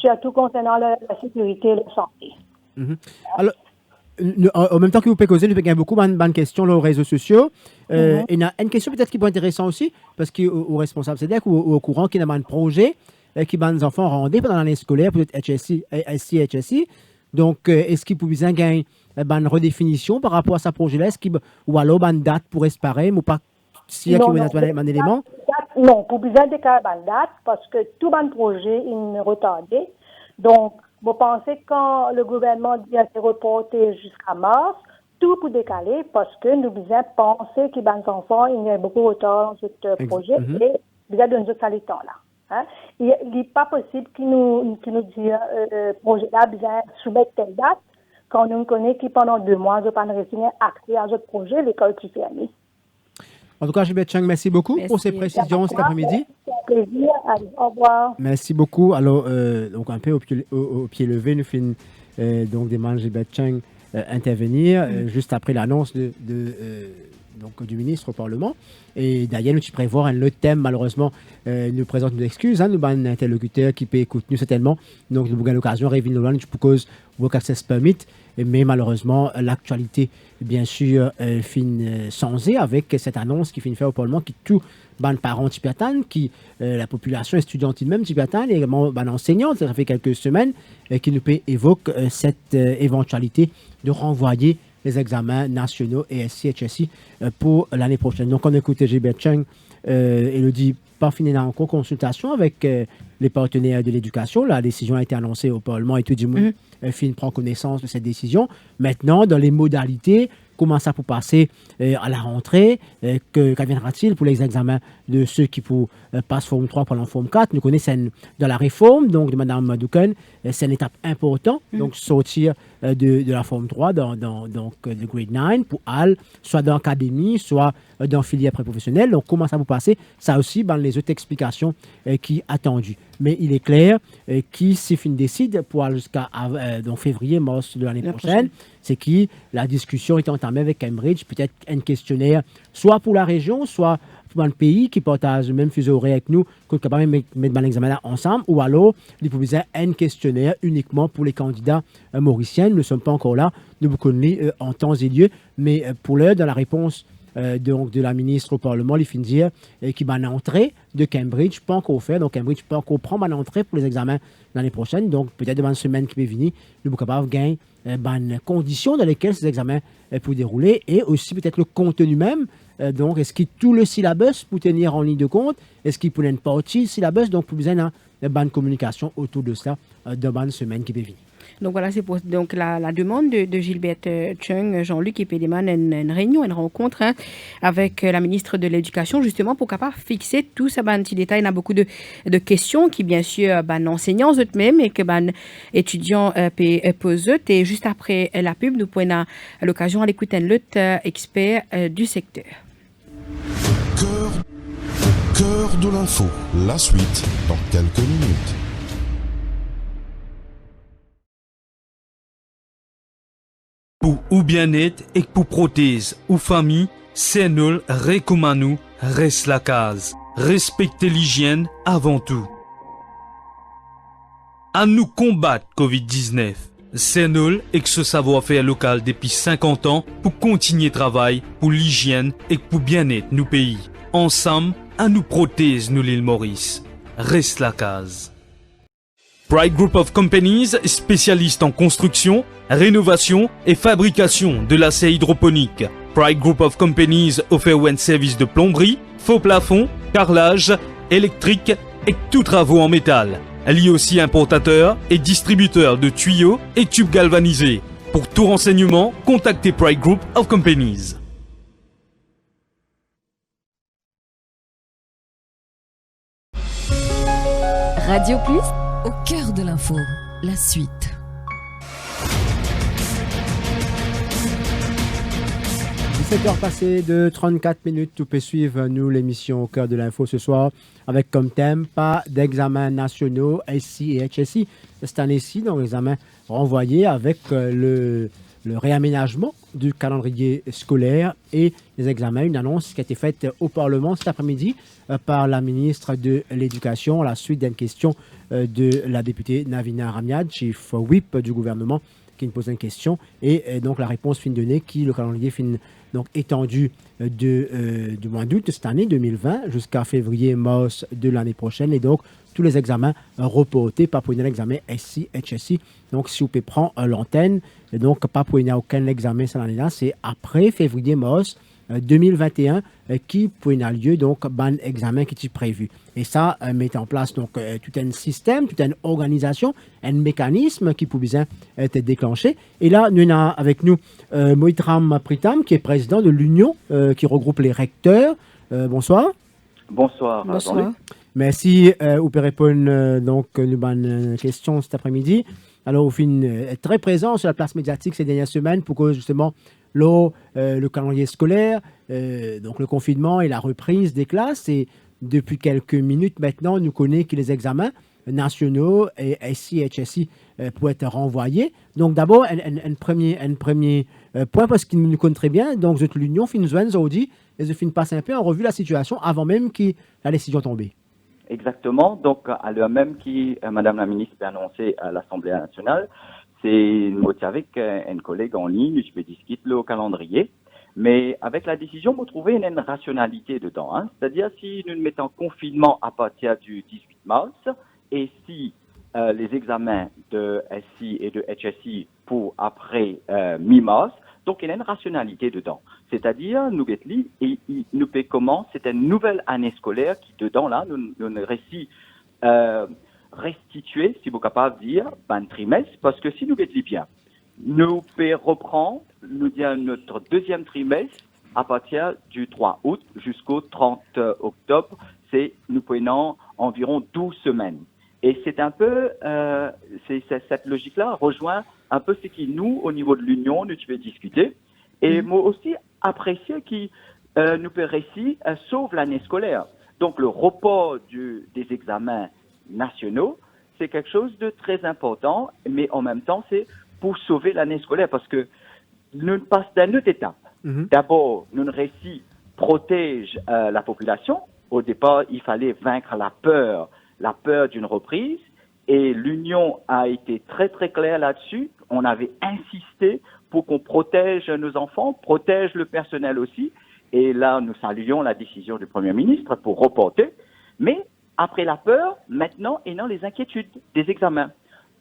surtout concernant la sécurité et la santé. Mm-hmm. Alors, en même temps que vous pouvez causer, nous avons beaucoup de questions aux réseaux sociaux. Il y a une question peut-être qui peut être intéressante aussi, parce qu'aux responsables CEDEC ou au courant qu'il y a un projet qui va nos enfants rendre pendant l'année scolaire, peut-être HSI. Donc, est-ce qu'il peut bien gagner une redéfinition par rapport à ce projet-là? Ou alors une date pour espérer, ou pas s'il y a un élément? Non, pour bien décaler une date, parce que tout un projet est retardé. Donc, vous pensez que quand le gouvernement dit à se reporter jusqu'à mars, tout pour décaler parce que nous devons penser que les enfants, il y a beaucoup de retard dans ce projet et nous avons donné ce temps-là. Hein? Il n'est pas possible qu'ils nous disent projet là, bien soumettre telle date quand nous connaissons que pendant 2 mois, nous n'avons pas réussi à accéder à ce projet, l'école qui fermée. En tout cas, Gilbert Chang, merci beaucoup pour ces précisions cet après-midi. C'est un plaisir. Allez, au revoir. Merci beaucoup. Alors, donc un peu au pied levé, nous finissons donc demande Gilbert Chang intervenir juste après l'annonce donc, du ministre au Parlement. Et d'ailleurs, nous prévoyons un autre thème, malheureusement, nous présente nos excuses. Nous avons un interlocuteur qui peut écouter nous certainement. Donc, nous avons l'occasion de revenir loin pour cause Work Access Permit. Mais malheureusement, l'actualité, bien sûr, finit sans avec cette annonce qui finit faire au Parlement, qui tout les parents tibétains, qui la population étudiantine même tibétaine, et également les enseignants, ça fait quelques semaines, qui nous évoquent cette éventualité de renvoyer les examens nationaux et SI, HSI pour l'année prochaine. Donc, on écoute Gilbert Chung, Elodie, pas fini en consultation avec les partenaires de l'éducation. La décision a été annoncée au Parlement et tout le monde prend connaissance de cette décision. Maintenant, dans les modalités, comment ça peut passer à la rentrée, qu'adviendra-t-il pour les examens de ceux qui passent Forme 3 pendant Forme 4. Nous connaissons dans la réforme donc, de Mme Douken, c'est une étape importante, donc sortir de la Forme 3 donc, de Grade 9 pour aller soit dans l'académie, soit dans filière préprofessionnelle. Donc comment ça peut passer? Ça aussi, dans les autres explications qui attendues. Mais il est clair qui, si fin décide pour aller jusqu'à février, mars de l'année prochaine, c'est qui la discussion est entamée avec Cambridge, peut-être un questionnaire, soit pour la région, soit pour le pays qui partage le même fuseau horaire avec nous, qu'on est capable de mettre l'examen là ensemble, ou alors il faut un questionnaire uniquement pour les candidats mauriciens. Nous ne sommes pas encore là, nous vous connaissons en temps et lieu, mais pour l'heure, dans la réponse donc de la ministre au Parlement, il finit dire qu'il va l'entrée de Cambridge, pas encore faire, donc Cambridge pas encore prendre l'entrée pour les examens l'année prochaine, donc peut-être devant une semaine qui peut venir, nous sommes capables de gagner les conditions dans lesquelles ces examens peuvent dérouler et aussi peut-être le contenu même. Donc, est-ce qu'il tout le syllabus pour tenir en ligne de compte? Est-ce qu'il peut une partie syllabus? Donc, pour besoin de bonne communication autour de ça dans une semaine qui peut venir. Donc voilà, c'est pour donc la demande de Gilbert Chung, Jean-Luc et Pédéman, une réunion, une rencontre avec la ministre de l'Éducation, justement pour capable fixer tout ça, petit détail. Il y a beaucoup de questions qui, bien sûr, enseignants eux-mêmes et que étudiants posent. Et juste après la pub, nous prenons l'occasion d'écouter un autre expert du secteur. Cœur de l'info, la suite dans quelques minutes. Pour ou bien-être et pour prothèse ou famille, c'est nous recommandons reste la case. Respectez l'hygiène avant tout. À nous combattre Covid-19. C'est nous et que ce savoir-faire local depuis 50 ans pour continuer travail pour l'hygiène et pour bien-être nous pays. Ensemble, à nous prothèse nous l'île Maurice. Reste la case. Pride Group of Companies, spécialiste en construction, rénovation et fabrication de l'acier hydroponique. Pride Group of Companies offre un service de plomberie, faux plafond, carrelage, électrique et tous travaux en métal. Elle est aussi importateur et distributeur de tuyaux et tubes galvanisés. Pour tout renseignement, contactez Pride Group of Companies. Radio Plus, au cœur de l'info, la suite. Heures passées de 34 minutes, tout peut suivre nous l'émission au cœur de l'info ce soir avec comme thème pas d'examens nationaux SI et HSI. Cette année-ci, donc l'examen renvoyé avec le réaménagement du calendrier scolaire et les examens. Une annonce qui a été faite au Parlement cet après-midi par la ministre de l'Éducation à la suite d'une question de la députée Navina Ramiad, chef whip du gouvernement, qui nous pose une question et donc la réponse fin donnée qui le calendrier fin donc étendu du mois d'août de cette année 2020 jusqu'à février-mars de l'année prochaine et donc tous les examens reportés, pas pour l'examen SI, HSI. Donc si vous pouvez prendre l'antenne, donc pas pour aucun examen cette année-là, c'est après février-mars 2021 qui pour avoir lieu donc ban examen qui est prévu et ça met en place donc tout un système, toute une organisation, un mécanisme qui peut bien être déclenché et là nous avons avec nous Moitram Pritam qui est président de l'union qui regroupe les recteurs. Bonsoir. Bonsoir. Merci vous pouvez répondre donc nous une question cet après-midi. Alors, au fin, être très présent sur la place médiatique ces dernières semaines pour que justement le calendrier scolaire, donc le confinement et la reprise des classes. Et depuis quelques minutes maintenant, nous connaissons que les examens nationaux et SI, HSI pourraient être renvoyés. Donc d'abord, un premier point, parce qu'ils nous connaissent très bien. Donc, l'Union fin nous aujourd'hui et je fin passer un peu en revue la situation avant même que la décision tombe. Exactement. Donc, à l'heure même qui Madame la ministre a annoncé à l'Assemblée nationale, c'est motivé avec un collègue en ligne, je vais discuter le calendrier. Mais avec la décision, vous trouvez une rationalité dedans. C'est-à-dire, si nous mettons en confinement à partir du 18 mars, et si les examens de SI et de HSI pour après mi-mars, Donc, il y a une rationalité dedans. C'est-à-dire, nous pouvons comment, c'est une nouvelle année scolaire qui, dedans, là, nous récit restituer, si vous êtes capable de dire, un trimestre, parce que si nous mettons bien, nous pouvons reprendre, nous dire notre deuxième trimestre à partir du 3 août jusqu'au 30 octobre, nous prenons environ 12 semaines. Et c'est un peu, cette logique-là rejoint un peu ce qui, nous, au niveau de l'Union, nous pouvons discuter. Et moi aussi, apprécier qui nous peut réciter, sauve l'année scolaire. Donc, le report des examens nationaux, c'est quelque chose de très important, mais en même temps, c'est pour sauver l'année scolaire, parce que nous passons d'une autre étape. D'abord, nous récit protège la population. Au départ, il fallait vaincre la peur d'une reprise, et l'Union a été très très claire là-dessus. On avait insisté pour qu'on protège nos enfants, protège le personnel aussi, et là nous saluons la décision du Premier ministre pour reporter, mais après la peur, maintenant, il y a les inquiétudes des examens.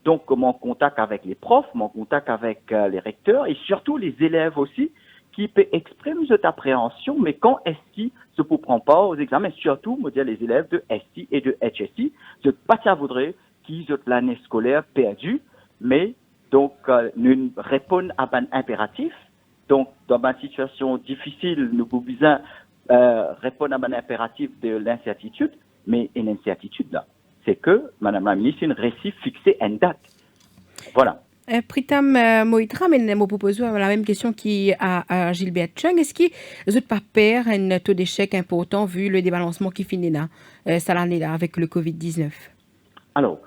Donc, mon contact avec les profs, mon contact avec les recteurs, et surtout les élèves aussi, qui peut exprimer cette appréhension, mais quand est-ce qu'ils se prend pas aux examens, surtout, me dire les élèves de ST et de HSI, je pas ça voudrait qu'ils aient l'année scolaire perdue, mais donc nous répondons à un impératif. Donc, dans une situation difficile, nous pouvons répondre à un impératif de l'incertitude, mais une incertitude là, c'est que, Madame la Ministre, une récit fixé une date. Voilà. Pritam Moitra, mais je propose la même question à Gilbert Chung. Est-ce que vous n'avez pas peur d'un taux d'échec important vu le débalancement qui finit là, cette année-là, avec le Covid-19? Alors,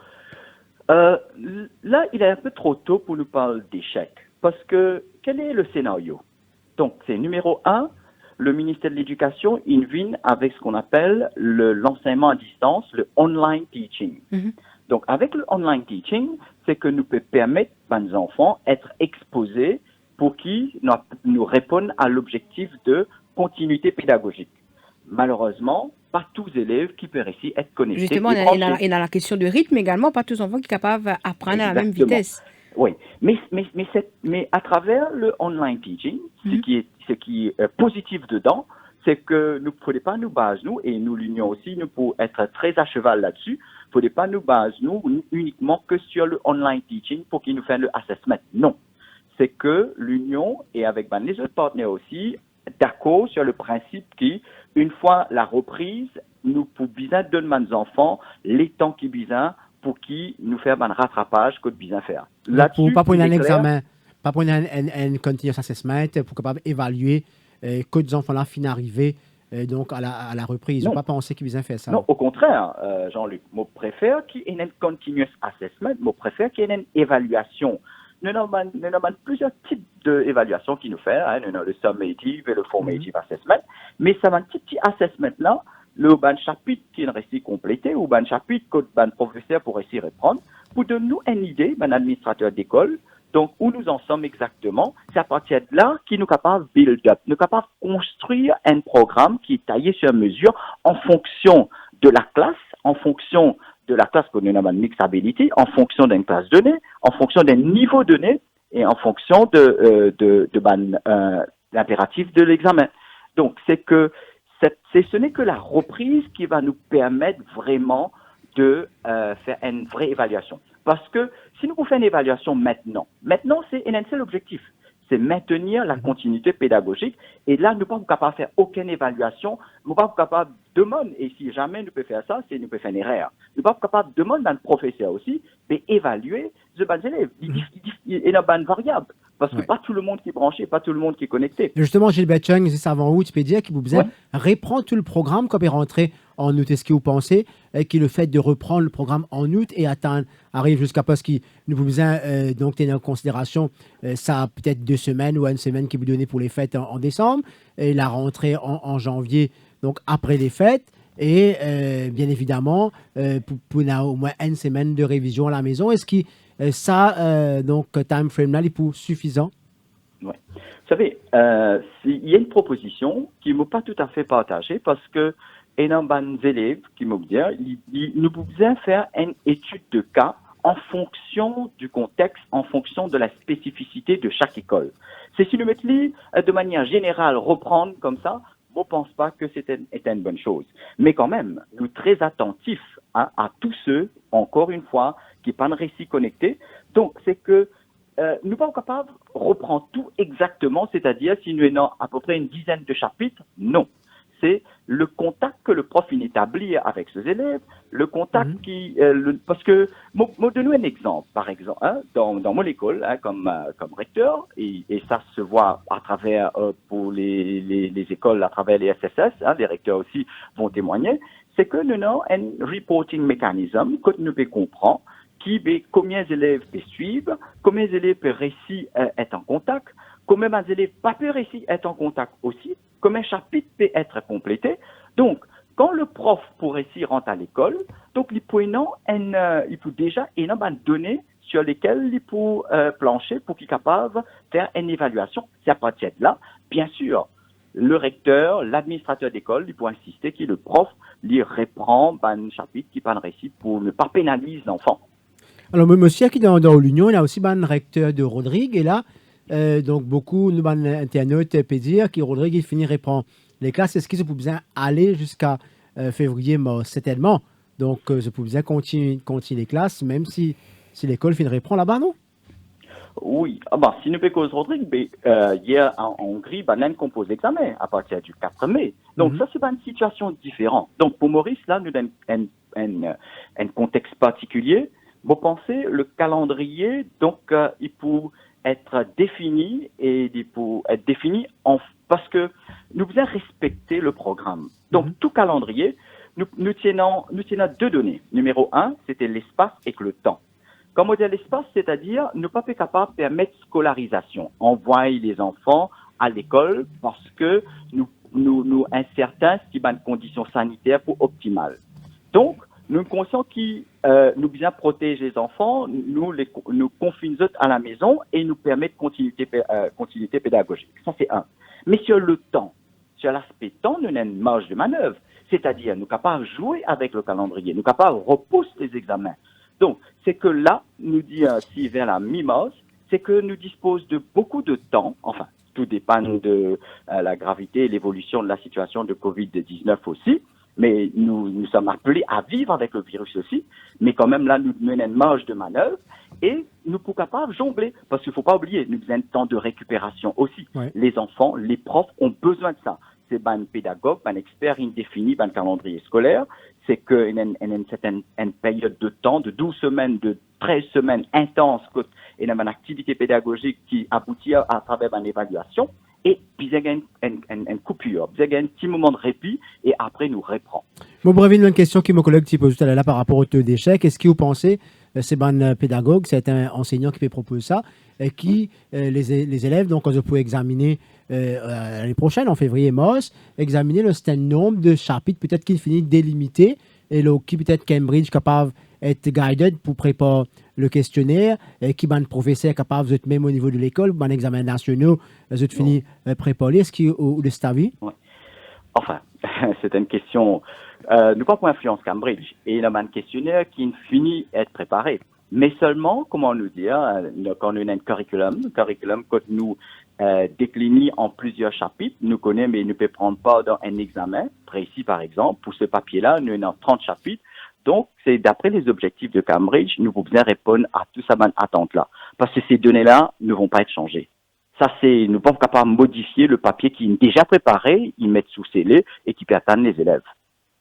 là, il est un peu trop tôt pour nous parler d'échec. Parce que, quel est le scénario? Donc, c'est numéro 1, le ministère de l'Éducation, il vient avec ce qu'on appelle l'enseignement à distance, le online teaching. Donc, avec le online teaching, c'est que nous peut permettre à nos enfants d'être exposés pour qu'ils nous répondent à l'objectif de continuité pédagogique. Malheureusement, pas tous les élèves qui peuvent ici être connectés. Justement, il y a la question de rythme également, pas tous les enfants qui sont capables d'apprendre à la même vitesse. Oui, mais à travers le online teaching, ce qui est positif dedans, c'est que nous ne pouvons pas nous baser, nous, et nous, l'Union aussi, nous pouvons être très à cheval là-dessus, ne pouvons pas nous baser, nous, uniquement que sur le online teaching pour qu'ils nous fassent le assessment. Non. C'est que l'Union, et avec les autres partenaires aussi, d'accord sur le principe qu'une fois la reprise, nous pouvons bien donner à nos enfants les temps qu'ils besoin pour qu'ils nous fassent un rattrapage que nous besoin faire. Pas pour un examen, pas pour un continuous assessment, pour capable évaluer que les enfants là finissent arriver donc à la reprise. On ne pas penser qu'ils besoin faire ça. Non, au contraire, Jean-Luc, moi préfère qu'il y ait un continuous assessment, moi préfère qu'il y ait une évaluation. Nous avons plusieurs types d'évaluations qui nous font. Nous avons le summative et le formative assessment. Mais ça va un petit assessment là, le chapitre qui est resté complété ou un chapitre que le professeur pourrait essayer de reprendre pour donner nous une idée, un administrateur d'école, donc où nous en sommes exactement. C'est à partir de là qu'il nous capable de build up, nous capable de construire un programme qui est taillé sur mesure en fonction de la classe, en fonction de la classe que nous avons mixability, en fonction d'une classe donnée, en fonction d'un niveau donné et en fonction de l'impératif de l'examen. Donc, ce n'est que la reprise qui va nous permettre vraiment de faire une vraie évaluation. Parce que si nous faisons une évaluation maintenant, c'est un seul objectif, c'est maintenir la continuité pédagogique. Et là, nous ne sommes pas capables de faire aucune évaluation, nous ne sommes pas capables de demander, et si jamais nous pouvons faire ça, c'est nous pouvons faire une erreur. Nous ne sommes pas capables de demander à un professeur aussi d'évaluer les élèves. Il y a une variable. Parce que pas tout le monde qui est branché, pas tout le monde qui est connecté. Justement, Gilbert Chung, c'est avant août, tu peux dire qu'il vous besoin reprendre tout le programme comme il est rentré en août. Est-ce que vous pensez que le fait de reprendre le programme en août et arrive jusqu'à parce qu'il nous besoin donc tenir en considération ça peut-être 2 semaines ou une semaine qui vous donnez pour les fêtes en décembre et la rentrée en janvier, donc après les fêtes. Et bien évidemment, pour au moins une semaine de révision à la maison. Est-ce que donc, time frame là, il est suffisant? Oui. Vous savez, il y a une proposition qui ne m'a pas tout à fait partagée parce que il y a des élèves qui m'ont dit nous pouvons faire une étude de cas en fonction du contexte, en fonction de la spécificité de chaque école. C'est si nous mettons de manière générale reprendre comme ça, je ne pense pas que c'était une bonne chose. Mais quand même, nous sommes très attentifs à tous ceux, encore une fois, qui n'ont pas de récit connecté. Donc, c'est que nous ne sommes pas capables de reprendre tout exactement, c'est-à-dire si nous avons à peu près une dizaine de chapitres, non. C'est le contact que le prof établit avec ses élèves, le contact parce que, moi, donne-nous un exemple, par exemple, dans mon école, comme recteur, et ça se voit à travers, pour les écoles, à travers les SSS, les recteurs aussi vont témoigner, c'est que nous avons un reporting mechanism que nous pouvons comprendre, combien d'élèves peuvent suivre, combien d'élèves peuvent réussir être en contact, combien d'élèves pas peuvent réussir être en contact aussi, combien un chapitre peut être complété. Donc, quand le prof pour réussir rentre à l'école, donc il peut déjà énormément de données sur lesquelles il peut plancher pour qu'il soit capable de faire une évaluation. C'est à partir de là, bien sûr, le recteur, l'administrateur d'école, il peut insister que le prof lui reprend un chapitre qui pas réussi pour ne pas pénaliser l'enfant. Alors, monsieur, qui dans l'Union, il y a aussi un recteur de Rodrigue, et là, donc beaucoup de internautes peuvent dire que Rodrigue il finit reprendre les classes. Est-ce que je peux bien aller jusqu'à février, mars, certainement. Donc, je peux bien continuer les classes, même si l'école finit reprendre là-bas, non? Oui, si nous pécons Rodrigue, hier en Hongrie, nous compose l'examen à partir du 4 mai. Donc, ça, c'est une situation différente. Donc, pour Maurice, là, nous avons un contexte particulier. Vous pensez, le calendrier, donc, il peut être défini et il peut être défini parce que nous devons respecter le programme. Donc, tout calendrier, nous tenons deux données. Numéro 1, c'était l'espace et le temps. Comme on dit l'espace, c'est-à-dire ne pas être capable de permettre scolarisation, envoyer les enfants à l'école parce que nous incertains si une conditions sanitaires pour optimales. Donc, nous sommes conscients que nous bien protéger les enfants, nous confinons à la maison et nous permettent continuité pédagogique. Ça, c'est un. Mais sur le temps, sur l'aspect temps, nous avons une marge de manœuvre. C'est-à-dire, nous sommes capables de jouer avec le calendrier, nous sommes capables de repousser les examens. Donc, c'est que là, nous dit si vers la mi-mars, c'est que nous disposons de beaucoup de temps, enfin, tout dépend de la gravité et l'évolution de la situation de Covid-19 aussi, mais nous sommes appelés à vivre avec le virus aussi, mais quand même là, nous menons une marge de manœuvre et nous sommes capables de jongler, parce qu'il ne faut pas oublier, nous avons un temps de récupération aussi. Ouais. Les enfants, les profs ont besoin de ça. C'est un pédagogue, un expert indéfini, un calendrier scolaire, c'est qu'il y a une période de temps, de 12 semaines, de 13 semaines intenses, et une activité pédagogique qui aboutit à travers une évaluation, et puis il y a une coupure, il y a un petit moment de répit, et après nous reprend. Bon, bref, une question que mon collègue pose tout à l'heure par rapport au taux d'échec. Est-ce que vous pensez, c'est un pédagogue, c'est un enseignant qui peut proposer ça, et qui, les élèves, donc, quand je peux examiner l'année prochaine, en février-mars, examiner le certain nombre de chapitres, peut-être qu'il finit délimité, et qui peut-être Cambridge capable d'être guided pour préparer le questionnaire, et qui le professeur capable d'être même au niveau de l'école, un examen national, de finir préparé, est-ce qu'il ou le stavi? Ouais. Enfin, c'est une question. Nous pas pour influence Cambridge, et il y a un questionnaire qui finit être préparé. Mais seulement, comment nous dire, quand on a un curriculum que nous déclinons en plusieurs chapitres, nous connaissons, mais ne peut prendre pas dans un examen précis, par exemple. Pour ce papier-là, nous avons 30 chapitres. Donc, c'est d'après les objectifs de Cambridge, nous pouvons bien répondre à toute cette attente-là. Parce que ces données-là ne vont pas être changées. Ça, c'est, nous ne sommes pas capables de modifier le papier qui est déjà préparé, ils mettent sous scellé et qui peut atteindre les élèves.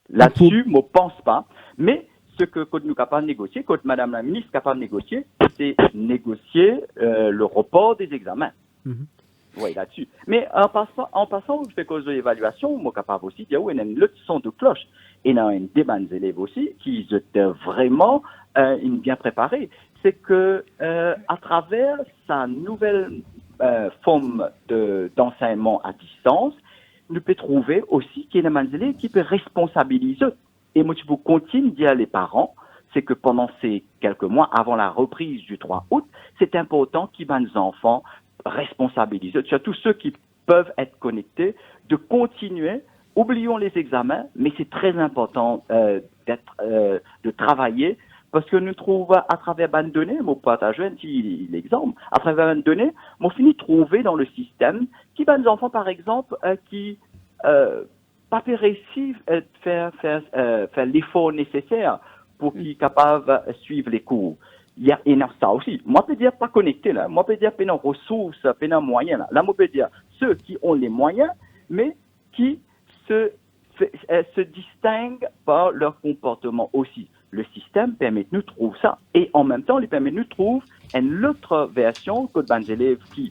Là-dessus, je ne pense pas. Mais ce que nous sommes capables de négocier, que Madame la ministre est capable de négocier, c'est négocier le report des examens. Oui, là-dessus. Mais en passant, je fais cause de l'évaluation, moi capable aussi de dire, oui, il y a une leçon de cloche. Et il y a une débat des élèves aussi qui étaient vraiment bien préparés. C'est que à travers sa nouvelle forme d'enseignement à distance, nous pouvons trouver aussi qu'il y a des élèves qui peuvent responsabiliser. Et moi, je vous continue de dire à les parents, c'est que pendant ces quelques mois, avant la reprise du 3 août, c'est important qu'ils aient des enfants responsabilisés, surtout ceux qui peuvent être connectés, de continuer. Oublions les examens, mais c'est très important de travailler Parce que nous trouvons à travers ban données, mon partage un petit l'exemple, à travers ban données, on finit de trouver dans le système qui ban des enfants, par exemple, qui pas réussi à faire l'effort nécessaire pour qu'ils soient capables de suivre les cours. Il y a ça aussi. Moi, je peux dire pas connecté, là. Moi, je peux dire pas de ressources, pas de moyens, là. Là, moi, je peux dire ceux qui ont les moyens, mais qui se distinguent par leur comportement aussi. Le système permet de nous trouver ça. Et en même temps, il permet de nous trouver une autre version que des élèves qui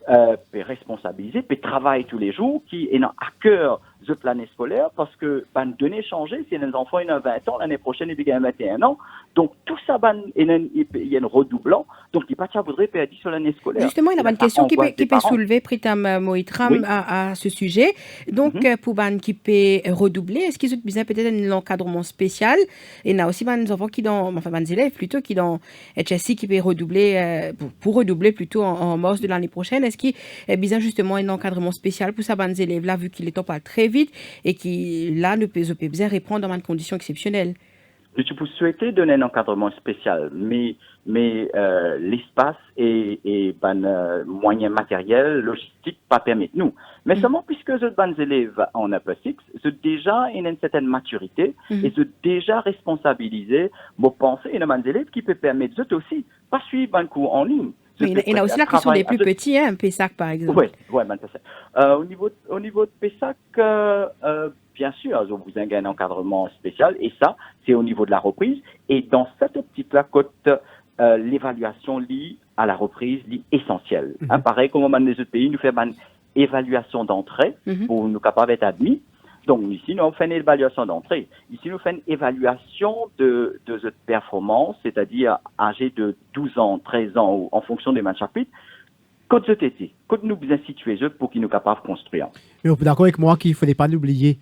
peut responsabiliser, peut travailler tous les jours, qui est à cœur de l'année scolaire, parce que les données changées, si les enfants ont 20 ans, l'année prochaine, ils ont 21 ans. Donc, tout ça, il y a un redoublant. Donc, il n'y a pas de voudrait perdre sur l'année scolaire. Justement, il y a une question qui peut soulever, Pritam Moitram, Oui. à ce sujet. Donc, pour les qui peut redoubler, est-ce qu'ils ont besoin peut-être d'un encadrement spécial? Et il y a aussi des enfants qui des élèves plutôt, qui dans HSI qui peut redoubler, pour redoubler plutôt en mars de l'année prochaine. Est-ce qu'il y a besoin justement d'un encadrement spécial pour ces élèves-là, vu qu'il est pas très vite et qui, là, ne peut bien répondre dans des conditions exceptionnelles? Je peux souhaiter donner un encadrement spécial, mais l'espace et moyens matériels, logistiques, pas permettent nous. Mais seulement puisque les élèves en APE6, c'est déjà une certaine maturité et c'est déjà responsabilisé, pour penser, et les élèves qui peut permettre aussi, pas suivre un cours en ligne. Mais il y en a aussi là qui sont les plus petits, hein, PESAC par exemple. Oui, au niveau de PESAC, bien sûr, vous avez un encadrement spécial et ça, c'est au niveau de la reprise. Et dans cette optique-là, l'évaluation liée à la reprise est essentielle. Pareil comme dans les autres pays, nous faisons une évaluation d'entrée pour nous capables d'être admis. Donc ici, nous faisons une évaluation d'entrée. Ici, nous faisons une évaluation de notre performance, c'est-à-dire âgés de 12 ans, 13 ans, ou en fonction des chapitres. Quand nous bien situés pour qu'ils nous capables de construire. Mais vous êtes d'accord avec moi qu'il ne fallait pas l'oublier.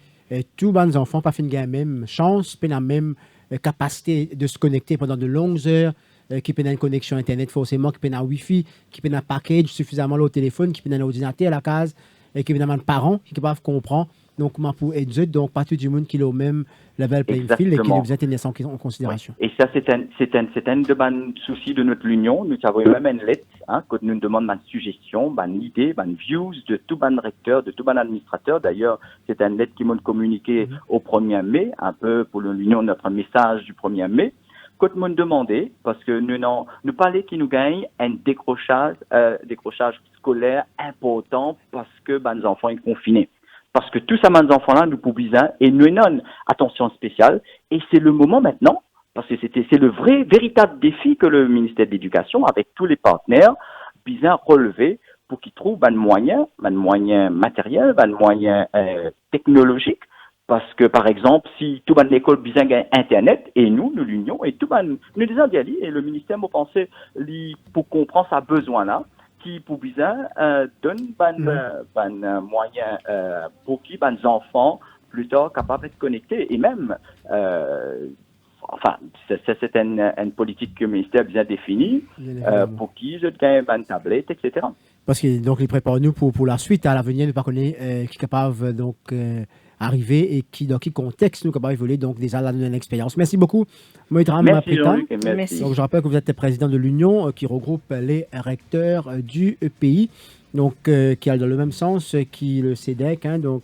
Tous les enfants pas la même chance, pas la même capacité de se connecter pendant de longues heures, qui ont une connexion Internet forcément, qui ont un Wi-Fi, qui ont un package suffisamment au téléphone, qui ont un ordinateur à la case, et qui ont des parents qui peuvent comprendre. Donc, comment pour être donc pas tout le monde qui est au même level playing field et qui nous intéresse en considération. Oui. Et ça, c'est un de soucis de notre union. Nous avons même une lettre, quand nous demandons une suggestion, une idée, une views de tout ban recteur, de tout ban administrateur. D'ailleurs, c'est une lettre qui m'a communiqué au 1er mai, un peu pour l'union, notre message du 1er mai. Quand nous demandé, parce que nous parlons qui nous gagne un décrochage scolaire important parce que nos enfants sont confinés. Parce que tous ces enfants-là, nous pouvons et nous avons attention spéciale. Et c'est le moment maintenant, parce que c'est le véritable défi que le ministère de l'Éducation, avec tous les partenaires, bien relever pour qu'ils trouvent un moyen matériel, un moyen technologique. Parce que, par exemple, si tout le monde l'école besoin Internet, et nous l'Union, et tout le monde, nous disons d'y et le ministère m'a pensé, pour comprendre sa besoin-là, qui pour besoin donne moyen pour qui les enfants plus tard capables d'être connectés et même c'est une politique que le ministère a bien définie pour qui je gagne une tablette, etc. Parce que donc il prépare nous pour la suite à l'avenir, nous pas connaître qui est capable donc arriver et qui dans quel contexte nous capable évoluer donc déjà là une expérience. Merci beaucoup Moitram Pritam. Merci. Donc je rappelle que vous êtes le président de l'Union qui regroupe les recteurs du pays, donc qui a dans le même sens qui le CEDEC, donc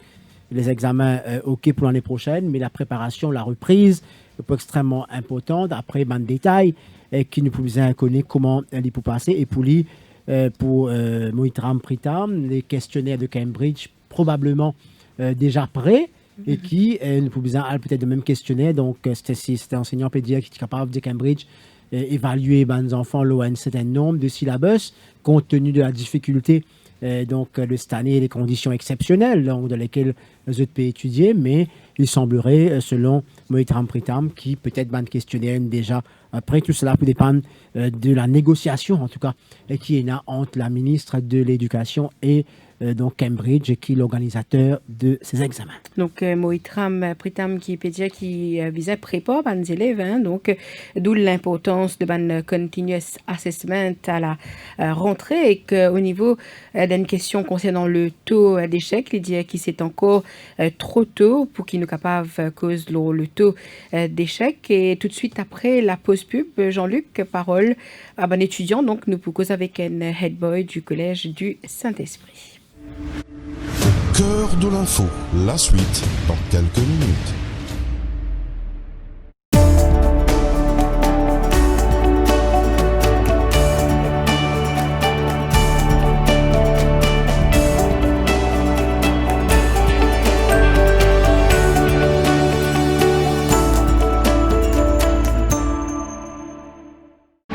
les examens OK pour l'année prochaine, mais la préparation, la reprise est extrêmement importante. Après, ben détails qui nous pouvons connaître comment elle peut passer et pour lui pour Moitram Pritam, les questionnaires de Cambridge probablement déjà prêts et qui nous pouvons peut-être le même questionnaire. Donc, c'était enseignant pédiatre qui est capable de Cambridge évaluer les enfants un certain nombre de syllabus compte tenu de la difficulté de cette année, les conditions exceptionnelles donc, dans lesquelles les autres peuvent étudier, mais il semblerait, selon Moitram Pritam, qui peut-être ban questionnaire déjà après, tout cela peut dépendre de la négociation, en tout cas, qui est là entre la ministre de l'Éducation et donc Cambridge, qui est l'organisateur de ces examens. Donc, Moitram Pritam qui peut dire qui visait prépa les élèves, hein, donc d'où l'importance de ban continuous assessment à la rentrée et qu'au niveau d'une question concernant le taux d'échec, il dit que c'est encore trop tôt pour qu'il nous capable cause le taux d'échec. Et tout de suite après la pause pub, Jean-Luc, parole à un étudiant, donc nous pouvons cause avec un head boy du collège du Saint-Esprit. Cœur de l'info, la suite dans quelques minutes.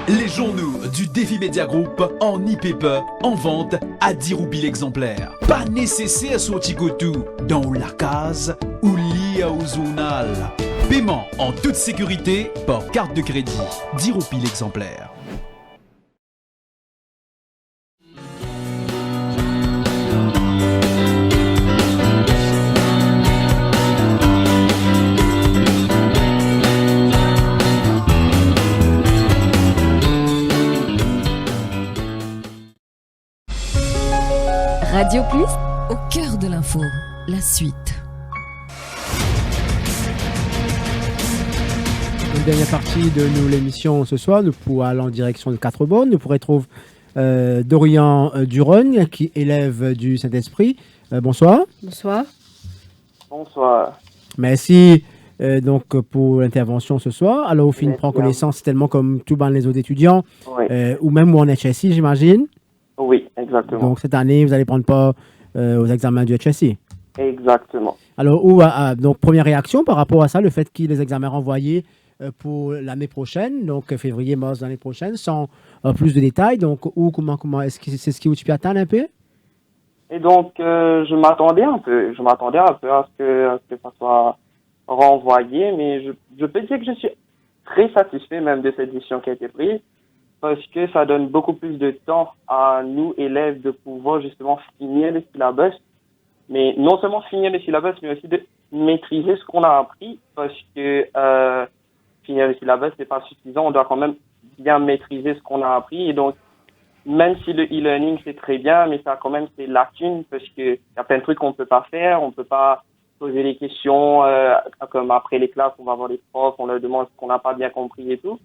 Les journaux du Défi Média Group en e-paper en vente à 10 roupies l'exemplaire. Pas nécessaire sortir tout dans la case ou lié au journal. Paiement en toute sécurité par carte de crédit. 10 roupies l'exemplaire. Radio Plus, au cœur de l'info, la suite. Une dernière partie de l'émission ce soir, nous pourrons aller en direction de Quatre-Bornes. Nous pourrons trouver Dorian Duron, qui est élève du Saint-Esprit. Bonsoir. Bonsoir. Bonsoir. Merci donc pour l'intervention ce soir. Alors, au fin, prend connaissance tellement comme tout les autres étudiants, oui. Ou même où on est HSI, j'imagine. Oui, exactement. Donc, cette année, vous allez prendre part aux examens du HSI. Exactement. Alors, donc, première réaction par rapport à ça, le fait qu'il y ait les examens renvoyés pour l'année prochaine, donc février, mars l'année prochaine, sans plus de détails. Donc, comment est-ce que c'est ce qui vous attend un peu? Et donc, je m'attendais un peu à ce que ça soit renvoyé, mais je peux dire que je suis très satisfait même de cette décision qui a été prise, parce que ça donne beaucoup plus de temps à nous, élèves, de pouvoir justement finir le syllabus. Mais non seulement finir le syllabus, mais aussi de maîtriser ce qu'on a appris, parce que finir le syllabus, c'est pas suffisant. On doit quand même bien maîtriser ce qu'on a appris. Et donc, même si le e-learning, c'est très bien, mais ça a quand même ses lacunes, parce que y a plein de trucs qu'on peut pas faire. On peut pas poser des questions comme après les classes, on va voir les profs, on leur demande ce qu'on n'a pas bien compris et tout.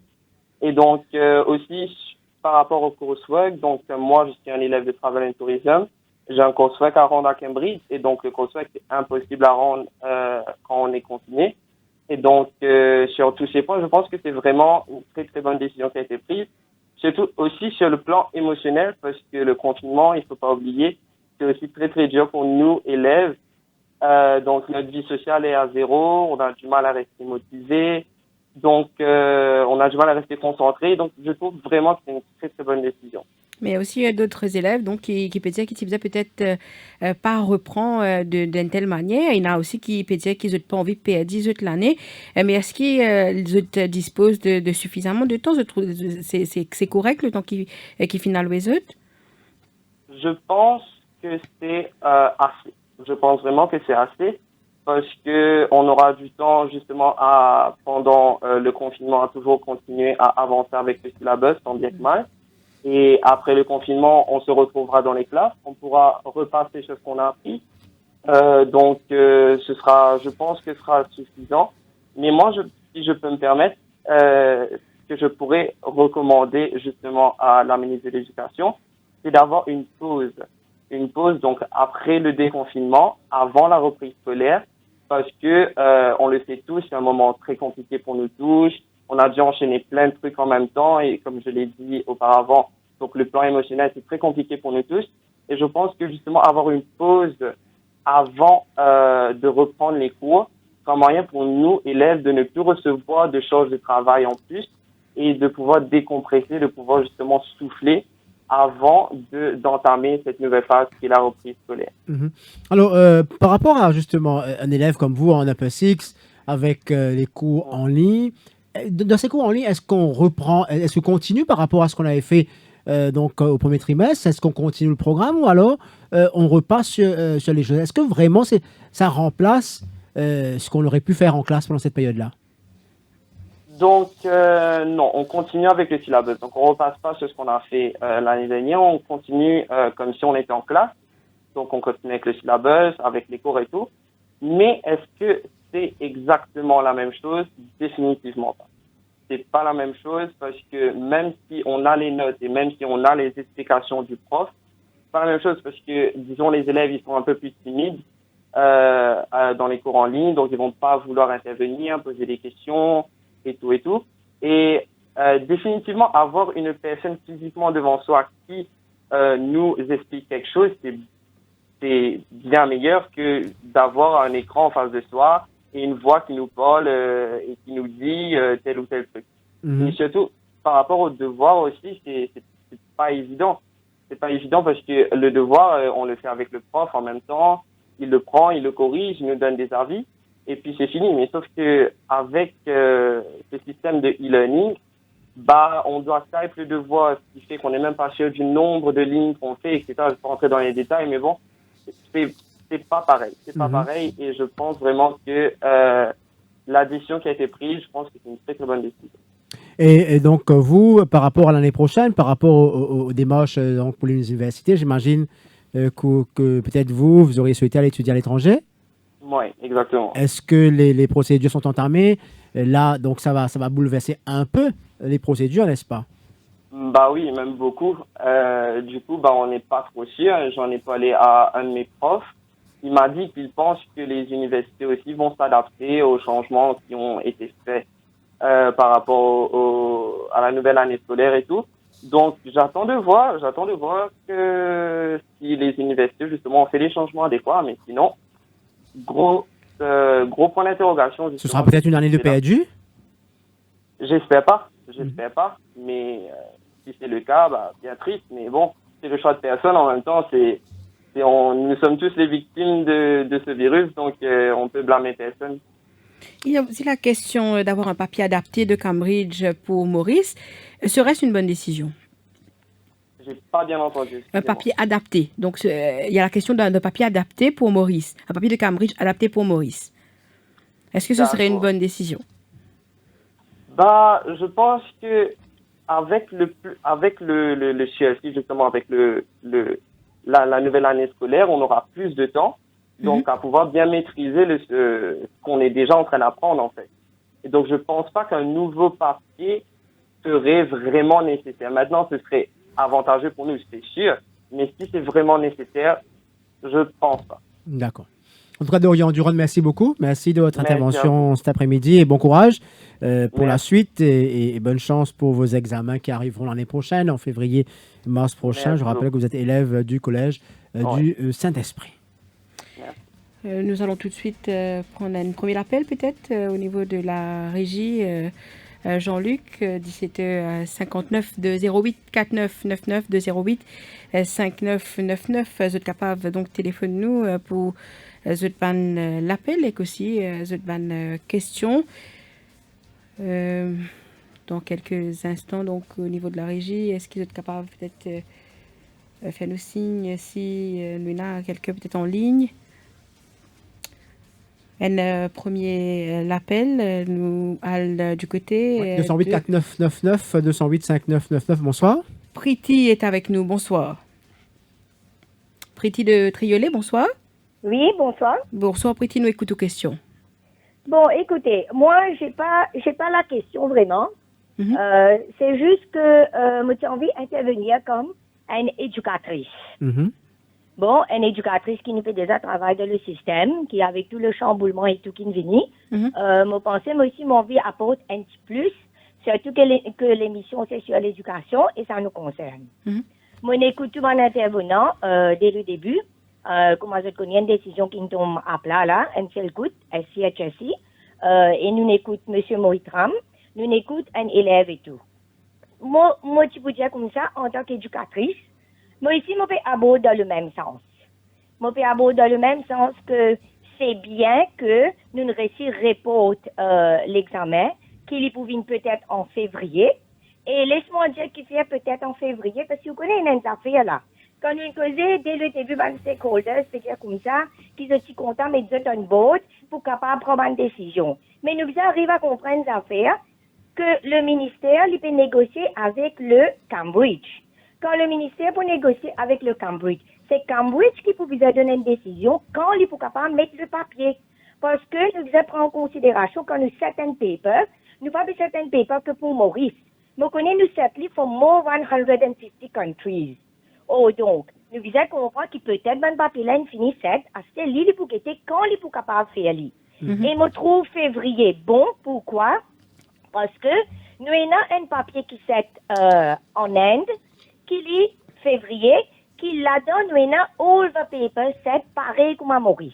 Et donc, aussi, par rapport au coursework, donc moi, je suis un élève de Travel and Tourism. J'ai un coursework à rendre à Cambridge, et donc le coursework est impossible à rendre quand on est confiné. Et donc, sur tous ces points, je pense que c'est vraiment une très très bonne décision qui a été prise. Surtout aussi sur le plan émotionnel, parce que le confinement, il faut pas oublier, c'est aussi très très dur pour nous, élèves. Donc, notre vie sociale est à zéro, on a du mal à rester motivé. Donc, on a du mal à rester concentré. Donc, je trouve vraiment que c'est une très, très bonne décision. Mais il y a aussi d'autres élèves donc, qui peuvent dire qu'ils ne peut-être pas reprendre d'une telle manière. Il y en a aussi qui peuvent dire qu'ils n'ont pas envie de perdre 18 l'année. Mais est-ce qu'ils disposent de suffisamment de temps? Je trouve c'est correct le temps qui finale les autres? Je pense que c'est assez. Je pense vraiment que c'est assez. Parce que on aura du temps justement pendant le confinement à toujours continuer à avancer avec le syllabus, tant bien que mal. Et après le confinement, on se retrouvera dans les classes, on pourra repasser sur ce qu'on a appris. Donc je pense que ce sera suffisant. Mais moi, si je peux me permettre, ce que je pourrais recommander justement à la ministre de l'Éducation, c'est d'avoir une pause. Une pause donc après le déconfinement, avant la reprise scolaire. Parce que on le sait tous, c'est un moment très compliqué pour nous tous. On a dû enchaîner plein de trucs en même temps et comme je l'ai dit auparavant, donc le plan émotionnel c'est très compliqué pour nous tous. Et je pense que justement avoir une pause avant de reprendre les cours, c'est un moyen pour nous élèves de ne plus recevoir de charges de travail en plus et de pouvoir décompresser, de pouvoir justement souffler avant d'entamer cette nouvelle phase qui est la reprise scolaire. Mm-hmm. Alors, par rapport à justement un élève comme vous en Upper Six, avec les cours en ligne, dans ces cours en ligne, est-ce qu'on continue par rapport à ce qu'on avait fait au premier trimestre. Est-ce qu'on continue le programme ou alors on repasse sur les choses? Est-ce que vraiment ça remplace ce qu'on aurait pu faire en classe pendant cette période-là? Donc, non, on continue avec le syllabus. Donc, on repasse pas sur ce qu'on a fait l'année dernière. On continue comme si on était en classe. Donc, on continue avec le syllabus, avec les cours et tout. Mais est-ce que c'est exactement la même chose? Définitivement pas. C'est pas la même chose parce que même si on a les notes et même si on a les explications du prof, c'est pas la même chose parce que, disons, les élèves, ils sont un peu plus timides dans les cours en ligne. Donc, ils vont pas vouloir intervenir, poser des questions et tout et tout. Et définitivement, avoir une personne physiquement devant soi qui nous explique quelque chose, c'est bien meilleur que d'avoir un écran en face de soi et une voix qui nous parle et qui nous dit tel ou tel truc. Et surtout, par rapport au devoir aussi, c'est pas évident. C'est pas évident parce que le devoir, on le fait avec le prof en même temps. Il le prend, il le corrige, il nous donne des avis. Et puis c'est fini. Mais sauf que avec ce système de e-learning, on doit type le devoir, ce qui fait qu'on n'est même pas sûr du nombre de lignes qu'on fait, etc. Je ne vais pas rentrer dans les détails, mais bon, c'est pas pareil. C'est pas pareil. Et je pense vraiment que la décision qui a été prise, je pense que c'est une très très bonne décision. Et donc vous, par rapport à l'année prochaine, par rapport aux démarches donc pour les universités, j'imagine que peut-être vous auriez souhaité aller étudier à l'étranger. Oui, exactement. Est-ce que les procédures sont entamées? Là, donc ça va bouleverser un peu les procédures, n'est-ce pas? Bah oui, même beaucoup. Du coup, on n'est pas trop sûr. J'en ai parlé à un de mes profs. Il m'a dit qu'il pense que les universités aussi vont s'adapter aux changements qui ont été faits par rapport à la nouvelle année scolaire et tout. Donc, j'attends de voir que si les universités, justement, ont fait les changements adéquats, mais sinon, gros point d'interrogation. Ce sera peut-être une année de PHU? J'espère pas, mais si c'est le cas, bien triste, mais bon, c'est le choix de personne. En même temps, nous sommes tous les victimes de ce virus, donc on peut blâmer personne. Il y a aussi la question d'avoir un papier adapté de Cambridge pour Maurice. Serait-ce une bonne décision? J'ai pas bien entendu. Un papier adapté. Donc, il y a la question d'un papier adapté pour Maurice. Un papier de Cambridge adapté pour Maurice. Est-ce que ce serait une bonne décision? Je pense que avec le CLC, justement, avec la nouvelle année scolaire, on aura plus de temps, donc à pouvoir bien maîtriser ce qu'on est déjà en train d'apprendre, en fait. Et donc, je pense pas qu'un nouveau papier serait vraiment nécessaire. Maintenant, ce serait avantageux pour nous, c'est sûr, mais si c'est vraiment nécessaire, je pense pas. D'accord. En tout cas, Dorian Duron, merci beaucoup. Merci de votre intervention cet après-midi et bon courage pour la suite et bonne chance pour vos examens qui arriveront l'année prochaine, en février-mars prochain. Je rappelle que vous êtes élève du collège du Saint-Esprit. Nous allons tout de suite prendre un premier appel peut-être au niveau de la régie. Jean-Luc, 17h59 de 08 4999 de 08 5999. Vous êtes capable donc téléphoner nous pour l'appel et aussi question. Dans quelques instants, donc au niveau de la régie, est-ce qu'ils sont capables peut-être faire nous signe si nous avons quelqu'un peut-être en ligne? Un premier l'appel, nous allons du côté... 208 4999, 208 5999, bonsoir. Priti est avec nous, bonsoir. Priti de Triolet, bonsoir. Oui, bonsoir. Bonsoir Priti, nous écoutons aux questions. Bon, écoutez, moi, j'ai pas la question vraiment. C'est juste que moi, j'ai envie d'intervenir comme une éducatrice. Bon, une éducatrice qui nous fait déjà travail dans le système, qui avec tout le chamboulement et tout qui nous vient. Moi, pensais, moi aussi, mon vie apporte un petit plus, surtout que l'émission, c'est sur l'éducation et ça nous concerne. Moi, écoute tout mon intervenant dès le début. Comment je connais une décision qui nous tombe à plat là, un seul coup, SCHSI, et nous écoute M. Moritram, nous écoute un élève et tout. Moi, tu peux dire comme ça, en tant qu'éducatrice, moi ici, je peux aborder dans le même sens. Je peux aborder dans le même sens que c'est bien que nous ne réussissions l'examen, qu'il y pouvait peut-être en février, Et laisse-moi dire qu'il fait peut-être en février, parce que vous connaissez une affaire là. Quand nous causons dès le début, les stakeholders, c'est comme ça, qu'ils sont contents, mais ils ont une vote pour capable prendre une décision. Mais nous arrivons à comprendre les affaires que le ministère il peut négocier avec le Cambridge. Quand le ministère peut négocier avec le Cambridge, c'est Cambridge qui peut vous donner une décision quand il peut capable mettre le papier. Parce que nous prenons en considération quand nous certains papers, nous pas certains papers que pour Maurice. Nous connaissons nous certains for more than 150 countries. Oh donc, nous devons comprendre qu'il peut-être un papier là infini 7 à ce livre pour quitter quand il peut capable faire lui. Et je trouve février bon. Pourquoi? Parce que nous avons un papier qui est en Inde, qui lit février, qui là-dedans nous avons all the papers c'est pareil comme à Maurice.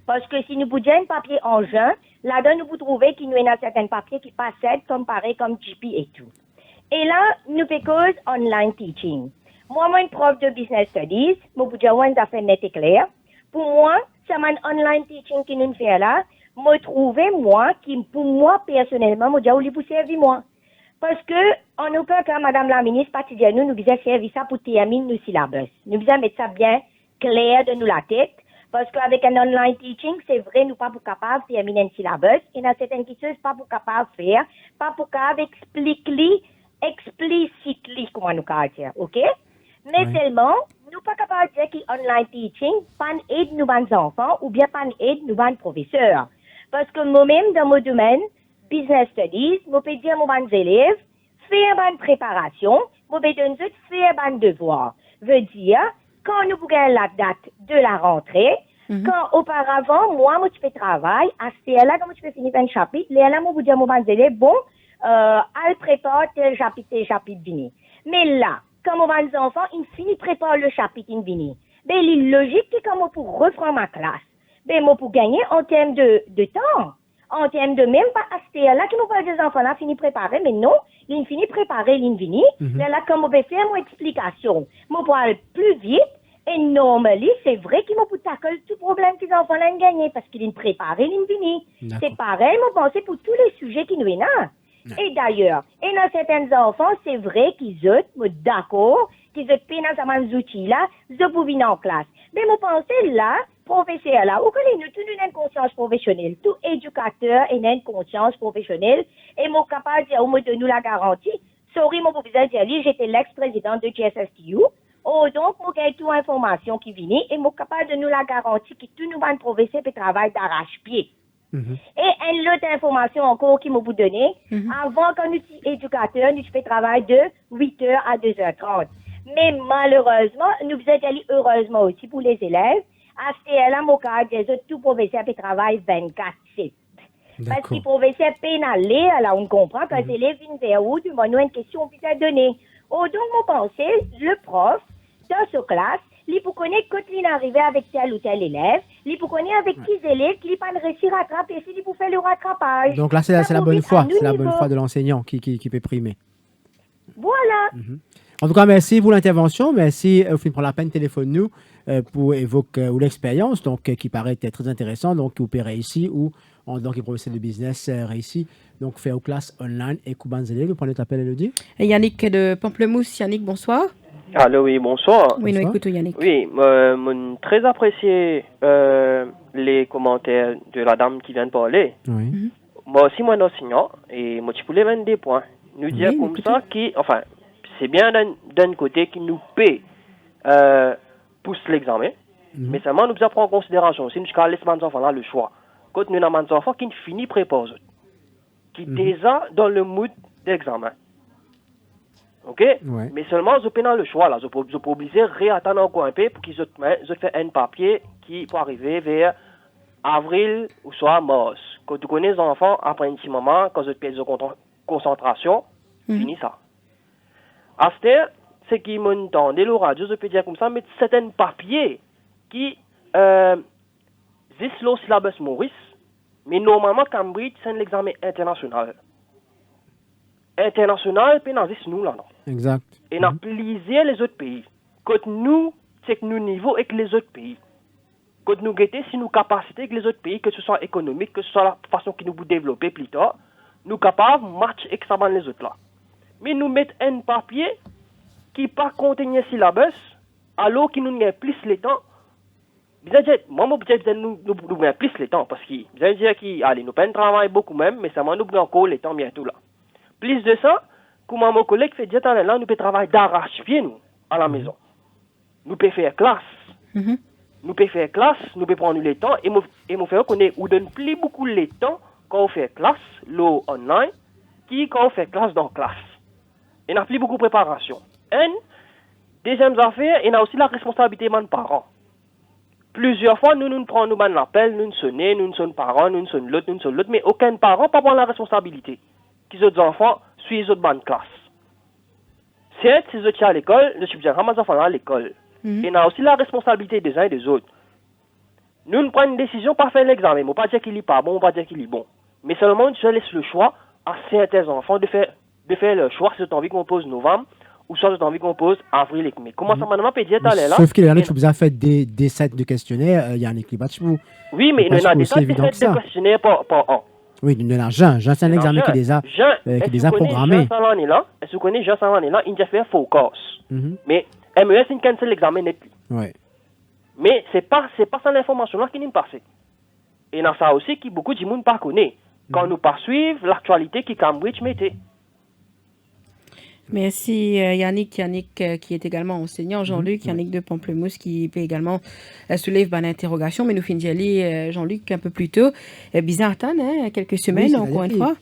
Parce que si nous avons un papier en juin, là-dedans nous pouvons trouver qu'il nous avons certains papiers qui passent comme pareil comme GP et tout. Et là, nous faisons online teaching. Moi, je suis prof de business studies. Je peux dire une affaire nette et claire. Pour moi, c'est un online teaching qui nous fait là. Je trouve, moi, qui, pour moi, personnellement, je dis, où vous servir moi. Parce que, en aucun cas, Madame la ministre, nous devons servir ça pour terminer nos syllabus. Nous devons mettre ça bien clair de nous la tête. Parce qu'avec un online teaching, c'est vrai, nous pas pour capable de terminer un syllabus. Et dans certaines questions, pas pour capable de faire, pas pour capable expliquer explicitly, comment nous dire, ok? Mais seulement, nous pas capable de dire que online teaching, pas aide nous les enfants, ou bien pas aide nous les professeurs. Parce que moi-même, dans mon domaine, business studies, je peux dire à mes élèves, faire une préparation, je peux dire faire un devoir. Veut dire, quand nous avons la date de la rentrée, quand auparavant, moi, je fais travail, à ce là quand je fais finir un chapitre, là, je peux dire à mes élèves, bon, elle prépare tel chapitre vini. Mais là, quand mes enfants, ils finissent préparer le chapitre vini. Ben, il est logique que quand pour reprendre ma classe, ben, moi, pour gagner en termes de temps, en termes de même pas acheter là, que nous voyons des enfants là, finissent préparer, mais non, ils finissent préparer, ils vini. Là, quand on peut faire mon explication, moi, pour aller plus vite, et normalement, c'est vrai qu'ils m'ont pour tackle tout problème que les enfants là ont gagné, parce qu'ils ont préparé, ils vini. C'est pareil, moi, pensez pour tous les sujets qui nous viennent là. Et d'ailleurs, et dans certains enfants, c'est vrai qu'ils sont d'accord, qu'ils sont dans ces outils-là, ils peuvent venir en classe. Mais moi, pensez là, professeur là, où nous tous une conscience professionnelle, tout éducateur a une conscience professionnelle, et moi, capable de dire, au moins de nous la garantie, sorry, mon professeur Diali, j'étais l'ex-président de GSSTU, oh, donc, moi, j'ai toute information qui vient, et moi, capable de nous la garantie que tout nous va professeur peut travailler d'arrache-pied. Et une autre information encore qui m'a vous donné, avant quand nous sommes éducateurs, nous faisons travail de 8h à 2h30. Mais malheureusement, nous faisons aller heureusement aussi pour les élèves. À ce là, mon cas, des autres, tout professeur peut travailler 24/7. Parce que les professeurs pénalés, alors on comprend quand les élèves viennent vers où, nous avons une question qui est donnée. Oh, donc, mon pensée, le prof, dans sa classe, il peut connaître quand il est arrivé avec tel ou tel élève, il peut connaître avec qui élèves qu'il n'a pas réussi à rattraper, s'il peut faire le rattrapage. Donc là, c'est la bonne foi, c'est la bonne foi de l'enseignant qui peut primer. Voilà. En tout cas, merci pour l'intervention, merci pour la peine, téléphone-nous pour évoquer l'expérience donc qui paraît être très intéressante, donc vous paierez ici ou en tant que professeur de business réussi, donc faire aux classes online et Koubanzele. Vous prenez l'appel, Elodie. Yannick de Pamplemousse. Yannick, bonsoir. Allô, oui, bonsoir. Oui, nous écoutons Yannick. Oui, très apprécié les commentaires de la dame qui vient de parler. Oui. Moi aussi, moi, enseignant, et moi, tu voulais mettre des points. Nous dire comme ça, enfin, c'est bien d'un côté qui nous paie pousse l'examen, mais seulement nous devons prendre en considération, si nous laissons les enfants là le choix, quand nous avons des enfants qui ne finissent pas par eux, qui déjà dans le mood d'examen. Ok? Mais seulement, je peux dans le choix là, je peux obliger réattendre encore un peu pour qu'ils fassent un papier qui peut arriver vers avril ou soit mars. Quand tu connais les enfants, après un petit moment, quand je pèse de concentration, fini ça. À ce temps, c'est qui m'entendent, le radio, je peux dire comme ça, mais c'est un papier qui existe le syllabus Maurice, mais normalement, Cambridge, c'est un examen international. International, puis n'existe nous là, non? Exact. Et n'a plié les autres pays. Quand nous, c'est que nous niveau avec les autres pays. Quand nous guettons si nous capacités avec les autres pays, que ce soit économique, que ce soit la façon que nous vous développer plus tard, nous capables de matcher avec les autres là. mais nous mettons un papier qui pas contenir syllabus, alors qu'il nous gagne plus le temps. Moi, nous gagnons plus le temps, parce que vous allez dire que nous pas travail beaucoup même, mais ça m'a nous gagnons encore le temps bientôt là. Plus de ça, comme mon collègue fait dire là, nous pouvons travailler d'arrache-pied nous à la maison. Nous pouvons faire classe. Nous pouvons faire classe, nous pouvons prendre le temps et nous faire connaître ou donne plus beaucoup le temps quand on fait classe, l'eau online, qui quand on fait classe dans classe. Et n'a plus beaucoup de préparation. Et deuxième affaire, il y a aussi la responsabilité des parents. Plusieurs fois, nous prenons l'appel, nous sonnons parents, nous sonnons l'autre, mais aucun parent ne prend la responsabilité. Qui les autres enfants suivent les autres bandes classe. Certes, si les autres à l'école, je suis bien ramassé enfants à l'école. Et il y a aussi la responsabilité des uns et des autres. Nous prenons une décision pas faire l'examen. Je ne pas dire qu'il est pas bon, pas dire qu'il est bon. Mais seulement, je laisse le choix à certains enfants de faire le choix si tu as envie qu'on pose novembre ou soit tu as envie qu'on pose avril et mai. Comment ça m'a peut dire là? Sauf qu'il y en a qui vous a fait des sets de questionnaires, il y a un équilibrage pour. Oui, mais il y en a des sets de questionnaires par an. Oui, il y en a Jean, c'est un examen qui les a programmés. Est-ce que vous connaissez Jean Salanela? Il a fait focus. Mais MES, il cancelle l'examen net. Oui. Mais c'est pas ça l'information-là qui nous passe. Et il y a ça aussi que beaucoup de monde ne connaît. Quand nous pas suivre l'actualité que Cambridge mettait. Merci Yannick qui est également enseignant, Jean-Luc, Yannick de Pamplemousse qui peut également soulever une interrogation, mais nous finissons Jean-Luc un peu plus tôt. Bizarre, quelques semaines encore une fois.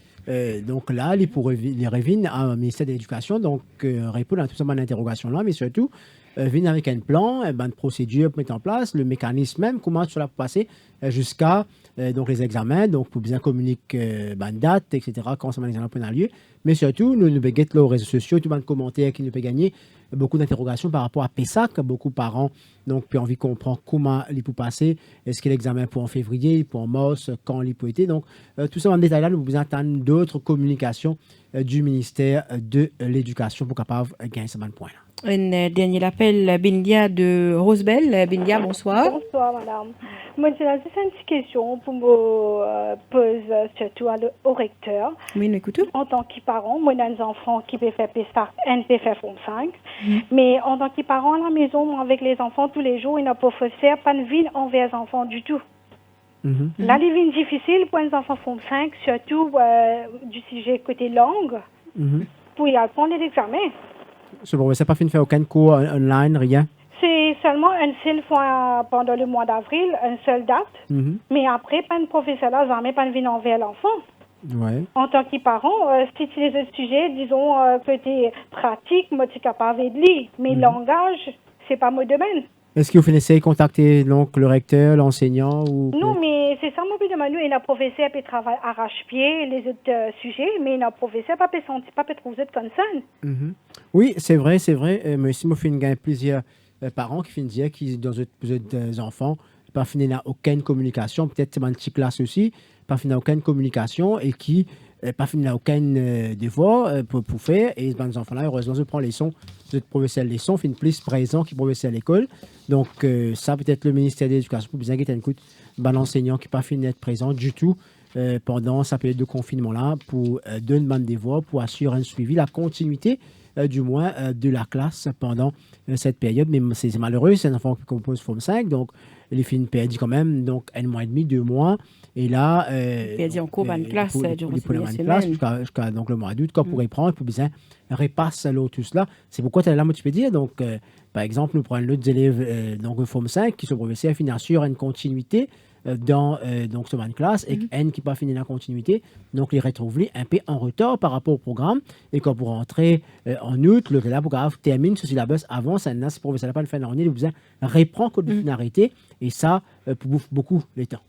Donc là, il revient au ministère de l'Éducation, donc répondre à tout ça à l'interrogation là, mais surtout venir avec un plan, une procédure pour mettre en place, le mécanisme même, comment cela peut passer jusqu'à donc les examens, donc pour bien communiquer une date, etc., quand ça l'examen peut avoir lieu. Mais surtout, nous pouvons get aux réseaux sociaux, tout le commentaire qui nous peut gagner beaucoup d'interrogations par rapport à PESAC. Beaucoup de parents donc puis envie de comprendre comment il peut passer. Est-ce que l'examen pour en février, pour en mars, quand il peut être. Donc tout ça en détail là, nous vous attendons d'autres communications du ministère de l'Éducation pour capable gagner ce point là. Un dernier appel, Bindia de Rosebel. Bindia, bonsoir. Bonsoir, madame. Moi, j'ai juste une petite question pour me poser surtout au recteur. Oui, nous écoutons. En tant que parent, moi, j'ai des enfants qui peuvent faire PESAC, NPF Forme 5. Mais en tant que parent à la maison, moi, avec les enfants tous les jours, il n'a pas faire pas de vie envers les enfants du tout. Là, les vies difficiles pour les enfants Forme 5, surtout du sujet côté langue, pour y apprendre les examens. Ce professeur n'a pas fini de faire aucun cours online, rien? C'est seulement une seule fois pendant le mois d'avril, une seule date. Mais après, pas de professeur là, jamais pas de vie envers l'enfant. Ouais. En tant que parent, si tu les autres sujets, disons, côté pratique, moi, tu es capable de lire. Mais langage, c'est pas mon domaine. Est-ce que vous finissez de contacter donc, le recteur, l'enseignant ou... Non, mais c'est ça, mon but de Manu. Il a professeur qui travaille arrache-pied, les autres sujets, mais il a professeur pas peut sentir, pas peut trouver de concern. Oui, c'est vrai. Mais si moi, je finis plusieurs parents qui finissent dire qu'ils ont des enfants, pas fini n'a aucune communication, peut-être c'est dans une petite classe aussi, pas fini n'a aucune communication et qui pas fini n'a aucun devoir pour faire. Et les enfants-là, heureusement, je prends les leçons, le professeur les leçons, finit plus présent qui professeur à l'école. Donc, ça, peut-être le ministère de l'Éducation, pour bien guetter un coup, l'enseignant qui pas fini d'être présent du tout pendant sa période de confinement-là, pour donner une devoir, pour assurer un suivi, la continuité du moins de la classe pendant cette période. Mais c'est malheureux, c'est un enfant qui compose Forme 5, donc les filles perdent quand même donc un mois et demi, 2 mois. Et là, perdent en cours de classe durant ces semaines. Jusqu'à donc le mois d'août, quand on pourrait prendre, pour bien repasser tout cela. C'est pourquoi tu es là, moi, tu peux dire. Donc, par exemple, nous prenons l'autre élèves donc Forme 5 qui sont professeurs qui assurent une continuité dans donc ce de classe et N qui n'a pas fini la continuité, donc les retrouve un peu en retard par rapport au programme et quand pour rentrer en août, le là pour termine ce syllabus avant, ça n'a ce professeur pas le fin d'année, il vous reprend que de finalité et ça bouffe beaucoup les temps.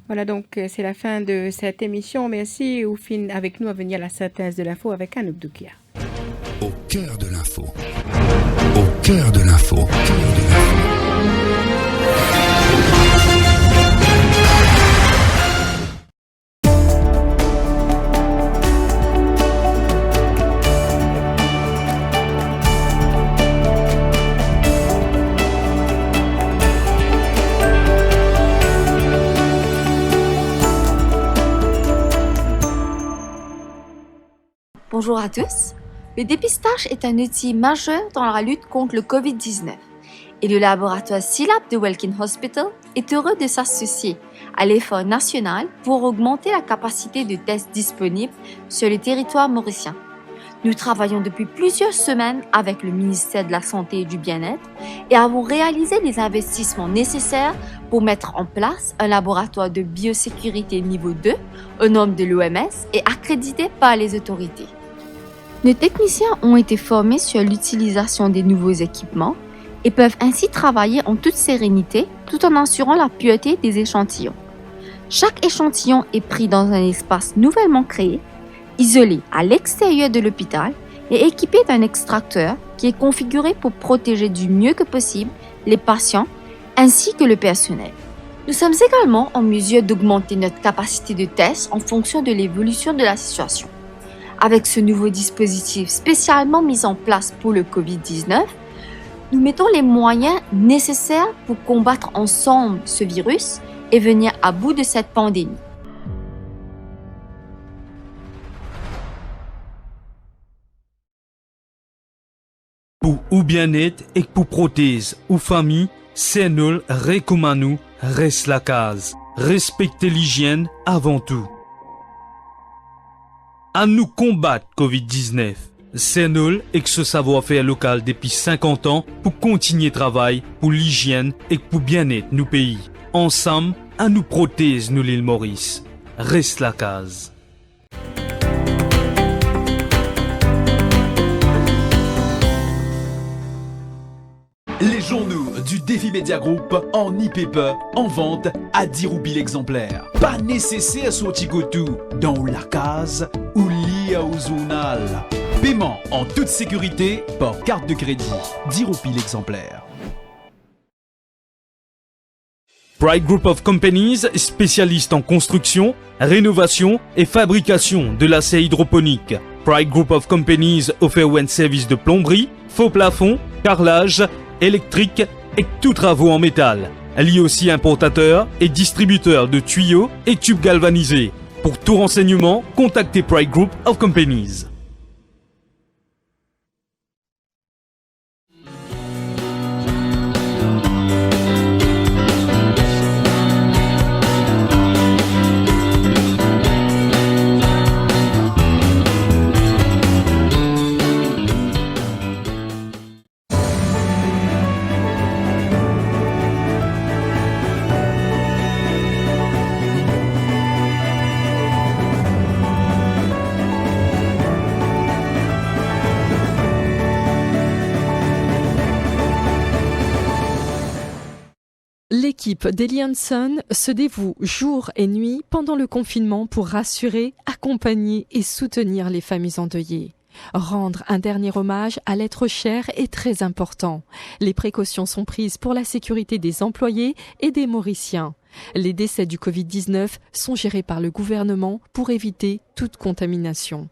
Voilà, donc c'est la fin de cette émission. Merci Oufine avec nous à venir à la synthèse de l'info avec Anouk Doukia. Au cœur de l'info. Au cœur de l'info. Au cœur de l'info. Bonjour à tous. Le dépistage est un outil majeur dans la lutte contre le COVID-19 et le laboratoire SILAB de Welkin Hospital est heureux de s'associer à l'effort national pour augmenter la capacité de tests disponibles sur le territoire mauricien. Nous travaillons depuis plusieurs semaines avec le ministère de la Santé et du Bien-être et avons réalisé les investissements nécessaires pour mettre en place un laboratoire de biosécurité niveau 2 aux normes de l'OMS et accrédité par les autorités. Nos techniciens ont été formés sur l'utilisation des nouveaux équipements et peuvent ainsi travailler en toute sérénité tout en assurant la pureté des échantillons. Chaque échantillon est pris dans un espace nouvellement créé, isolé à l'extérieur de l'hôpital et équipé d'un extracteur qui est configuré pour protéger du mieux que possible les patients ainsi que le personnel. Nous sommes également en mesure d'augmenter notre capacité de test en fonction de l'évolution de la situation. Avec ce nouveau dispositif spécialement mis en place pour le COVID-19, nous mettons les moyens nécessaires pour combattre ensemble ce virus et venir à bout de cette pandémie. Pour ou bien-être et pour prothèse ou famille, c'est nous recommandons reste la case. Respectez l'hygiène avant tout. À nous combattre Covid-19. C'est nous et que ce savoir-faire local depuis 50 ans pour continuer travail pour l'hygiène et pour bien-être nous pays. Ensemble, à nous prothèse nous l'île Maurice. Reste la case. Les journaux du Défi Media Group en e-paper en vente à 10 roupies l'exemplaire. Pas nécessaire sortir tout dans la case ou lire au journal. Paiement en toute sécurité par carte de crédit. 10 roupies l'exemplaire. Pride Group of Companies, spécialiste en construction, rénovation et fabrication de l'acier hydroponique. Pride Group of Companies offre un service de plomberie, faux plafond, carrelage, électrique et tous travaux en métal. Elle est aussi importateur et distributeur de tuyaux et tubes galvanisés. Pour tout renseignement, contactez Pride Group of Companies. L'équipe d'Eli Hanson se dévoue jour et nuit pendant le confinement pour rassurer, accompagner et soutenir les familles endeuillées. Rendre un dernier hommage à l'être cher est très important. Les précautions sont prises pour la sécurité des employés et des Mauriciens. Les décès du Covid-19 sont gérés par le gouvernement pour éviter toute contamination.